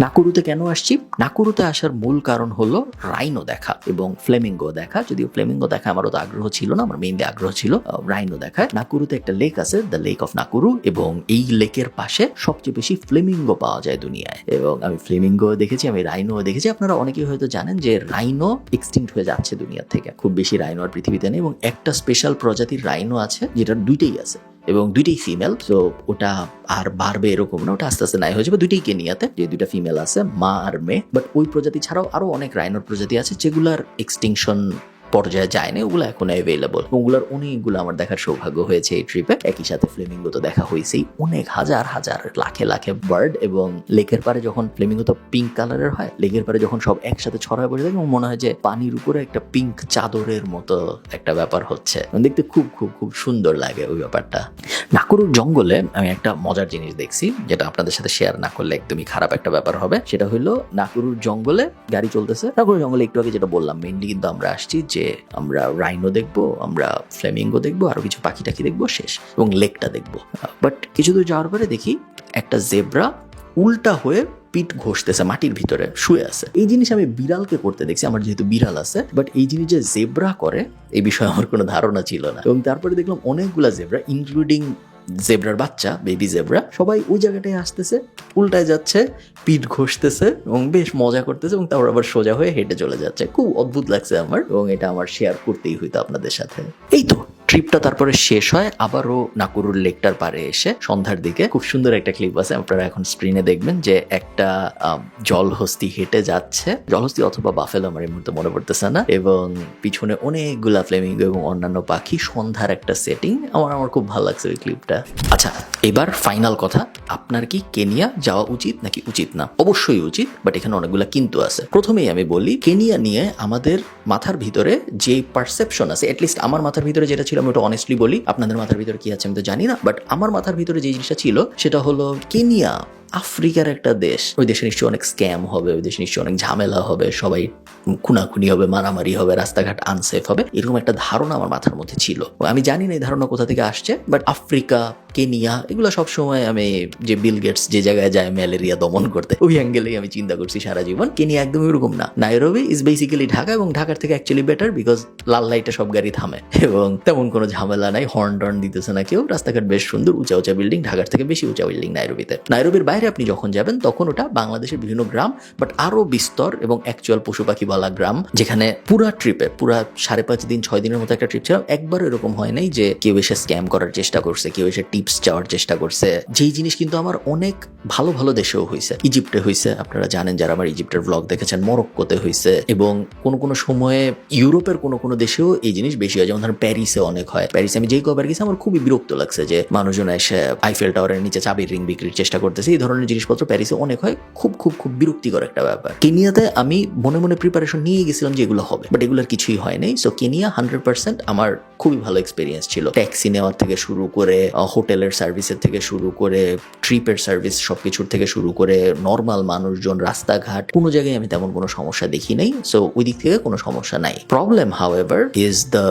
নাকুরুতে কেন আসছি? নাকুরুতে আসার মূল কারণ হলো রাইনো দেখা এবং ফ্লেমিঙ্গো দেখা। যদিও ফ্লেমিঙ্গো দেখা আমারও তো আগ্রহ ছিল না, আমার মেইনলি আগ্রহ ছিল রাইনো দেখায়। নাকুরুতে একটা লেক আছে, দ্য লেক অফ নাকুরু, এবং এই লেকের পাশে সবচেয়ে বেশি ফ্লেমিঙ্গো পাওয়া যায় দুনিয়ায়। এবং আমি ফ্লেমিঙ্গো দেখেছি, আমি রাইনো দেখেছি। আপনারা অনেকেই হয়তো জানেন যে রাইনো এক্সটিংক্ট হয়ে যাচ্ছে দুনিয়া থেকে, খুব বেশি রাইনো আর পৃথিবীতে নেই, এবং একটা স্পেশাল প্রজাতির রাইনো আছে যেটার 2টাই আছে এবং 2টাই ফিমেল। তো ওটা আর বাড়বে এরকম না, ওটা আস্তে আস্তে নাই হয়ে যাবে। 2টাই কেনিয়াতে, যে 2টা ফিমেল আছে, মা আর মেয়ে। বাট ওই প্রজাতি ছাড়াও আরো অনেক রাইনোর প্রজাতি আছে যেগুলার এক্সটিংশন পর্যায়ে যায় না, ওগুলো এখন অ্যাভেলেবল। ওগুলোর অনেকগুলো আমার দেখার সৌভাগ্য হয়েছে এই ট্রিপে। একই সাথে ফ্লেমিঙ্গো তো দেখা হয়েছেই, অনেক হাজার হাজার লাখে লাখে বার্ড। এবং লেকের পারে যখন ফ্লেমিঙ্গো তো পিঙ্ক কালারের হয়, লেকের পারে যখন সব একসাথে ছড়ায় পড়ে থাকে, মনে হয় যে পানির উপরে একটা পিঙ্ক চাদরের মতো একটা ব্যাপার হচ্ছে, দেখতে খুব খুব খুব সুন্দর লাগে ওই ব্যাপারটা। নাকুরুর জঙ্গলে আমি একটা মজার জিনিস দেখছি, যেটা আপনাদের সাথে শেয়ার না করলে একদমই খারাপ একটা ব্যাপার হবে। সেটা হলো নাকুরুর জঙ্গলে গাড়ি চলতেছে। নাকুরুর জঙ্গলে একটু আগে যেটা বললাম, মেইনলি কিন্তু আমরা আসছি যে আমরা রাইনো দেখবো, আমরা ফ্লেমিঙ্গো দেখবো, আরো কিছু পাখি টাকি দেখবো, শেষ, এবং লেকটা দেখবো। বাট কিছু দূর যাওয়ার পরে দেখি একটা জেব্রা উল্টা হয়ে পিঠ ঘষতেছে, মাটির ভিতরে শুয়ে আছে। এই জিনিস আমি বিড়ালকে করতে দেখছি, আমার যেহেতু বিড়াল আছে। বাট এই জিনিস যে জেব্রা করে এই বিষয়ে আমার কোনো ধারণা ছিল না। এবং তারপরে দেখলাম অনেকগুলা জেব্রা, ইনক্লুডিং জেব্রার বাচ্চা, বেবি জেব্রা, সবাই ওই জায়গাটায় আসতেছে, উল্টায় যাচ্ছে, পিঠ ঘষতেছে এবং বেশ মজা করতেছে, এবং তারপর আবার সোজা হয়ে হেঁটে চলে যাচ্ছে। খুব অদ্ভুত লাগছে আমার, এবং এটা আমার শেয়ার করতেই হইতো আপনাদের সাথে। এই তো ট্রিপটা তারপরে শেষ হয় আবারও নাকুরুর লেকটার পারে এসে সন্ধ্যার দিকে। খুব সুন্দর একটা ক্লিপ আছে, আপনারা এখন স্ক্রিনে দেখবেন, যে একটা জলহস্তি হেঁটে যাচ্ছে, জলহস্তি অথবা বাফেলো, আমার এই মুহূর্তে মনে পড়তেছে না, এবং পিছনে অনেকগুলা ফ্লেমিঙ্গো এবং অন্যান্য পাখি, সন্ধ্যার একটা সেটিং। আমার খুব ভালো লাগছে ওই ক্লিপটা। আচ্ছা, এবার ফাইনাল কথা, আপনার কি কেনিয়া যাওয়া উচিত নাকি উচিত না? অবশ্যই উচিত, বাট এখানে অনেকগুলা কিন্তু আছে। প্রথমেই আমি বলি, কেনিয়া নিয়ে আমাদের মাথার ভিতরে যে পারসেপশন আছে, অ্যাটলিস্ট আমার মাথার ভিতরে যেটা ছিল, আমি ওটা অনেস্টলি বলি, আপনাদের মাথার ভিতরে কি আছে আমি তো জানি না, বাট আমার মাথার ভিতরে যে জিনিসটা ছিল সেটা হলো কেনিয়া আফ্রিকার একটা দেশ, ওই দেশে নিশ্চয়ই অনেক স্ক্যাম হবে, ওই দেশে নিশ্চয়ই অনেক ঝামেলা হবে, সবাই খুনাখুনি হবে, মারামারি হবে, রাস্তাঘাট আনসেফ হবে, এরকম একটা ধারণা আমার মাথার মধ্যে ছিল। আমি জানি না এই ধারণা কোথা থেকে আসছে, বাট আফ্রিকা, কেনিয়া, এগুলো সবসময় আমি, যে বিল গেটস যে জায়গায় যায় ম্যালেরিয়া দমন করতে, ওই অ্যাঙ্গেলেই আমি চিন্তা করছি সারা জীবন। কেনিয়া একদম এরকম না। নাইরোবি ইজ বেসিক্যালি ঢাকা, এবং ঢাকার থেকে অ্যাকচুয়ালি বেটার, বিকজ লাল লাইটে সব গাড়ি থামে এবং তেমন কোনো ঝামেলা নাই, হর্ন টর্ন দিতেছে না কেউ, রাস্তাঘাট বেশ সুন্দর, উঁচা উঁচা বিল্ডিং, ঢাকার থেকে বেশি উঁচা বিল্ডিং নাইরোবিতে। নাইরোবির বাইরে আপনি যখন যাবেন তখন ওটা বাংলাদেশের বিভিন্ন গ্রাম, বাট আরো বিস্তর এবং অ্যাকচুয়াল পশু পাখিওয়ালা গ্রাম, যেখানে পুরা ট্রিপে, পুরা 5.5 দিন 6 দিনের মতো একটা ট্রিপ ছিল, একবারও এরকম হয় নাই যে কেউ এসে স্ক্যাম করার চেষ্টা করছে, কেউ এসে টিপস চাওয়ার চেষ্টা করছে। যেই জিনিস কিন্তু আমার অনেক ভালো ভালো দেশেও হয়েছে। ইজিপ্টে হয়েছে, আপনারা জানেন যারা আমার ইজিপ্টের ব্লগ দেখেছেন, মরক্কোতে হয়েছে, এবং কোনো সময়ে ইউরোপের কোনো দেশেও এই জিনিস বেশি হয়, যেমন ধরেন প্যারিসে অনেক হয়। প্যারিসে আমি যেই কবার গেছি আমার খুবই বিরক্ত লাগছে যে মানুষজন এসে আইফেল টাওয়ারের নিচে চাবির রিং বিক্রির চেষ্টা করতেছে, এই ধরনের জিনিসপত্র প্যারিসে অনেক হয়। খুব খুব খুব বিরক্তিকর একটা ব্যাপার। কেনিয়াতে আমি মনে মনে প্রিপারেশন নিয়ে গেছিলাম যে এগুলো হবে, বাট এগুলোর কিছুই হয় নাই। সো কেনিয়া 100% আমার খুবই ভালো এক্সপিরিয়েন্স ছিল। ট্যাক্সি নেওয়ার থেকে শুরু করে, হোটেলের সার্ভিসের থেকে শুরু করে, ট্রিপের সার্ভিস, সবকিছুর থেকে শুরু করে, নর্মাল মানুষজন, রাস্তাঘাট, কোনো জায়গায় আমি তেমন কোনো সমস্যা দেখি নাই। সো ওই দিক থেকে কোনো সমস্যা নাই। Problem however is the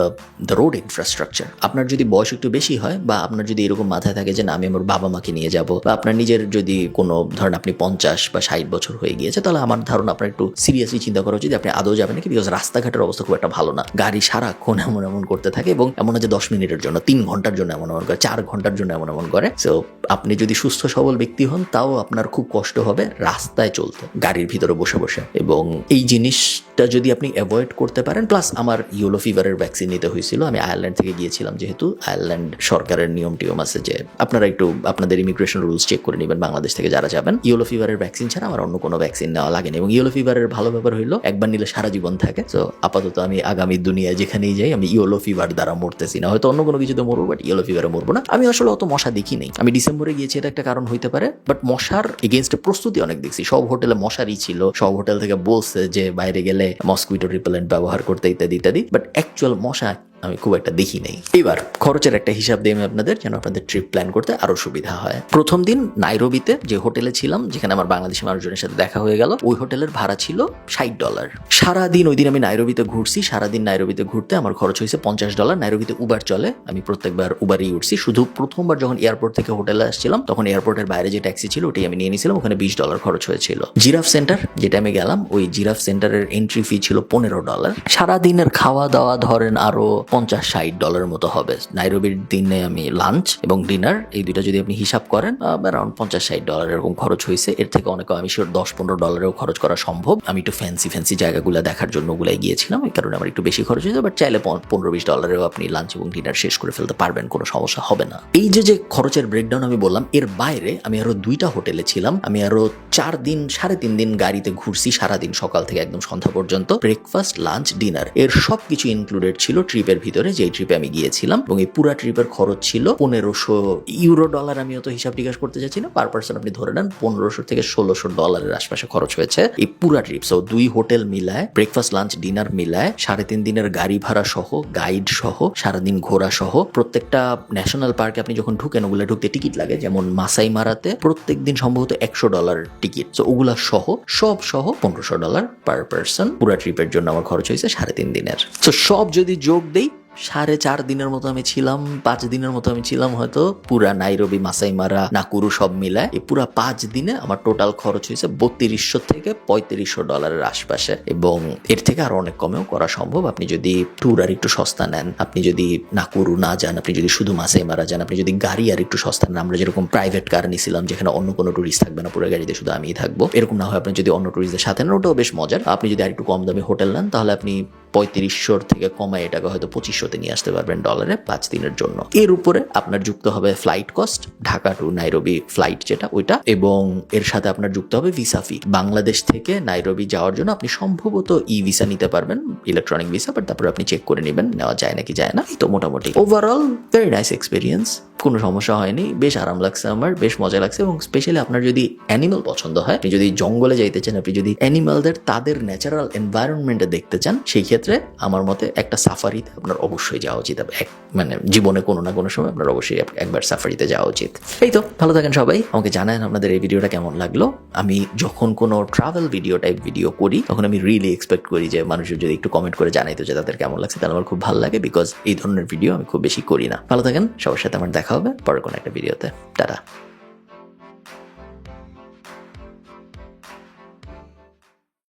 road infrastructure. আপনার যদি বয়স একটু বেশি হয়, বা আপনার যদি এরকম মাথায় থাকে যে না আমি আমার বাবা মাকে নিয়ে যাব, বা আপনার নিজের যদি কোনো ধরেন আপনি 50 বা 60 বছর হয়ে গিয়েছে, তাহলে আমার ধারণা আপনার একটু সিরিয়াসলি চিন্তা করা উচিত আপনি আদৌ যাবেন নাকি, বিকজ রাস্তাঘাটের অবস্থা খুব একটা ভালো না। গাড়ি সারাক্ষণ এমন করতে থাকে, এবং এমন না যে 10 মিনিটের জন্য, 3 ঘন্টার জন্য এমন করে, 4 ঘন্টার জন্য এমন করে। সো আপনি যদি সুস্থ সবল ব্যক্তি হন, তাও আপনার খুব কষ্ট হবে রাস্তায় চলতে, গাড়ির ভিতরে বসে বসে। এবং এই জিনিসটা যদি আপনি অ্যাভয়েড করতে পারেন, প্লাস আমার ইয়েলো ফিভারের ভ্যাকসিন নিতে হয়েছিল, আমি আয়ারল্যান্ড থেকে থেকে গিয়েছিলাম, যেহেতু আয়ারল্যান্ড সরকারের নিয়ম টিয়ম আছে যে আপনারা একটু আপনাদের ইমিগ্রেশন রুলস চেক করে নেবেন বাংলাদেশ থেকে যারা যাবেন। ইয়েলো ফিভারের ভ্যাকসিন ছাড়া আমার অন্য কোনো ভ্যাকসিন নেওয়া লাগেনি, এবং ইয়েলো ফিভারের ভালো ব্যাপার হইলো একবার নিলে সারা জীবন থাকে। তো আপাতত আমি আগামী দুনিয়ায় যেখানেই যাই আমি ইয়েলো ফিভার দ্বারা মরতেছি না, হয়তো অন্য কোনো কিছুতে মরবো, বাট ইয়েলো ফিভারে মরবো না। আমি আসলে অত মশা দেখি নেই, আমি ডিসেম্বরে গিয়েছি, এটা একটা কারণ হইতে পারে, বাট মশার এগেইনস্টে প্রস্তুতি অনেক দেখছি। সব হোটেলে মশারি ছিল, সব হোটেল থেকে বলছে যে বাইরে গেলে মসকুইটো রিপেলেন্ট ব্যবহার করতে ইত্যাদি ইত্যাদি, বাট অ্যাকচুয়াল মশা আমি খুব একটা দেখি নেই। এবার খরচের একটা হিসাব দিই আমি আপনাদের, যেন আপনাদের ট্রিপ প্ল্যান করতে আরো সুবিধা হয়। প্রথম দিন নাইরোবিতে যে হোটেলে ছিলাম, যেখানে আমার বাংলাদেশি মানুষজনের সাথে দেখা হয়ে গেল, ওই হোটেলের ভাড়া ছিল $60। সারাদিন ওই দিন আমি নাইরোবিতে ঘুরছি, সারাদিন নাইরোবিতে ঘুরতে আমার খরচ হয়েছে $50। নাইরোবিতে উবার চলে, আমি প্রত্যেকবার উবারই উঠছি। শুধু প্রথমবার যখন এয়ারপোর্ট থেকে হোটেলে আসছিলাম, তখন এয়ারপোর্টের বাইরে যে ট্যাক্সি ছিল ওটাই আমি নিয়ে নিয়েছিলাম, ওখানে $20 খরচ হয়েছিল। জিরাফ সেন্টার যেটা আমি গেলাম, ওই জিরাফ সেন্টারের এন্ট্রি ফি ছিল $15। সারাদিনের খাওয়া দাওয়া ধরেন আরো $50-60 মতো হবে। নাইরোবির দিনে আমি লাঞ্চ এবং ডিনার এই দুইটা যদি আপনি হিসাব করেন, অ্যারাউন্ড $50-60 এরকম খরচ হয়েছে। এর থেকে অনেক আমি শিওর $10-15 খরচ করা সম্ভব। আমি একটু ফ্যান্সি জায়গাগুলো দেখার জন্য ওগুলাই গিয়েছিলাম, এই কারণে আমার একটু বেশি খরচ হয়েছে, বাট চাইলে $15-20 আপনি লাঞ্চ এবং ডিনার শেষ করে ফেলতে পারবেন, কোনো সমস্যা হবে না। এই যে খরচের ব্রেকডাউন আমি বললাম, এর বাইরে আমি আরো 2টা হোটেলে ছিলাম, আমি আরো 4 দিন 3.5 দিন গাড়িতে ঘুরছি, সারাদিন সকাল থেকে একদম সন্ধ্যা পর্যন্ত। ব্রেকফাস্ট, লাঞ্চ, ডিনার এর সবকিছু ইনক্লুডেড ছিল ট্রিপের ভিতরে, যে ট্রিপে আমি গিয়েছিলাম। এবং এই পুরা ট্রিপের খরচ ছিল $1500 আমি অত হিসাব টিকাশ করতে চাচ্ছি না, পার পার্সন আপনি ধরে নেন $1500 থেকে $1600 আশপাশে খরচ হয়েছে এই পুরা ট্রিপ। সো 2 হোটেল মিলায়, ব্রেকফাস্ট, লাঞ্চ, ডিনার মিলায়, 3.5 দিনের গাড়ি ভাড়া সহ, গাইড সহ, সারাদিন ঘোরা সহ। প্রত্যেকটা ন্যাশনাল পার্কে আপনি যখন ঢুকেন, ওগুলা ঢুকতে টিকিট লাগে, যেমন মাসাই মারাতে প্রত্যেক দিন সম্ভবত $100 টিকিট। তো ওগুলা সহ সব সহ $1500 পার পার্সন পুরা ট্রিপের জন্য আমার খরচ হয়েছে 3.5 দিনের। তো সব যদি যোগ দেই 4.5 দিনের মতো আমি ছিলাম, 5 দিনের মতো আমি ছিলাম হয়তো, পুরা নাইরোবি, মাসাই মারা, নাকুরু সব মিলায়। এই পুরা 5 দিনে আমার টোটাল খরচ হয়েছে $3200 থেকে $3500 আশপাশে, এবং এর থেকে আরো অনেক কমেও করা সম্ভব আপনি যদি ট্যুর আর একটু সস্তা নেন, আপনি যদি নাকুরু না যান, আপনি যদি শুধু মাসাই মারা যান, আপনি যদি গাড়ি আর একটু সস্তা নেন। আমরা যেরকম প্রাইভেট কার নিয়েছিলাম, যেখানে অন্য কোনো টুরিস্ট থাকবে না, পুরো গাড়িতে শুধু আমিই থাকবো, এরকম না হয় আপনি যদি অন্য টুরিস্টদের সাথে নেন, ওটাও বেশ মজার। আপনি যদি আর একটু কম দামে হোটেল নেন, তাহলে আপনি 3500 থেকে কমায় এটাকে হয়তো 2500-তে নিয়ে আসতে পারবেন ডলারে 5 দিনের জন্য। এর উপরে আপনার যুক্ত হবে flight cost, Dhaka to Nairobi flight যেটা ওইটা, এবং এর সাথে আপনার যুক্ত হবে ভিসা ফি। বাংলাদেশ থেকে নাইরোবি যাওয়ার জন্য আপনি সম্ভবত ভিসা নিতে পারবেন, ইলেকট্রনিক ভিসা, বাট তারপরে আপনি চেক করে নেবেন নেওয়া যায় নাকি যায় না। তো মোটামুটি ওভারঅল ভেরি নাইস এক্সপিরিয়েন্স, কোনো সমস্যা হয়নি, বেশ আরাম লাগছে আমার, বেশ মজা লাগছে। এবং স্পেশালি আপনার যদি অ্যানিমাল পছন্দ হয়, আপনি যদি জঙ্গলে যাইতে চান, আপনি যদি অ্যানিমালদের তাদের ন্যাচারাল এনভায়রনমেন্টে দেখতে চান, সেই ক্ষেত্রে আমার মতে একটা সাফারিতে আপনার অবশ্যই যাওয়া উচিত। মানে জীবনে কোনো না কোনো সময় আপনার অবশ্যই একবার সাফারিতে যাওয়া উচিত। এই তো, ভালো থাকেন সবাই, আমাকে জানান আপনাদের এই ভিডিওটা কেমন লাগলো। আমি যখন কোনো ট্রাভেল টাইপ ভিডিও করি, তখন আমি রিয়েলি এক্সপেক্ট করি যে মানুষের যদি একটু কমেন্ট করে জানাইতো যে তাদের কেমন লাগছে, তাহলে আমার খুব ভালো লাগে, বিকজ এই ধরনের ভিডিও আমি খুব বেশি করি না। ভালো থাকেন, সবার সাথে আমার দেখা হবে পরে কোনো একটা ভিডিওতে। টাটা।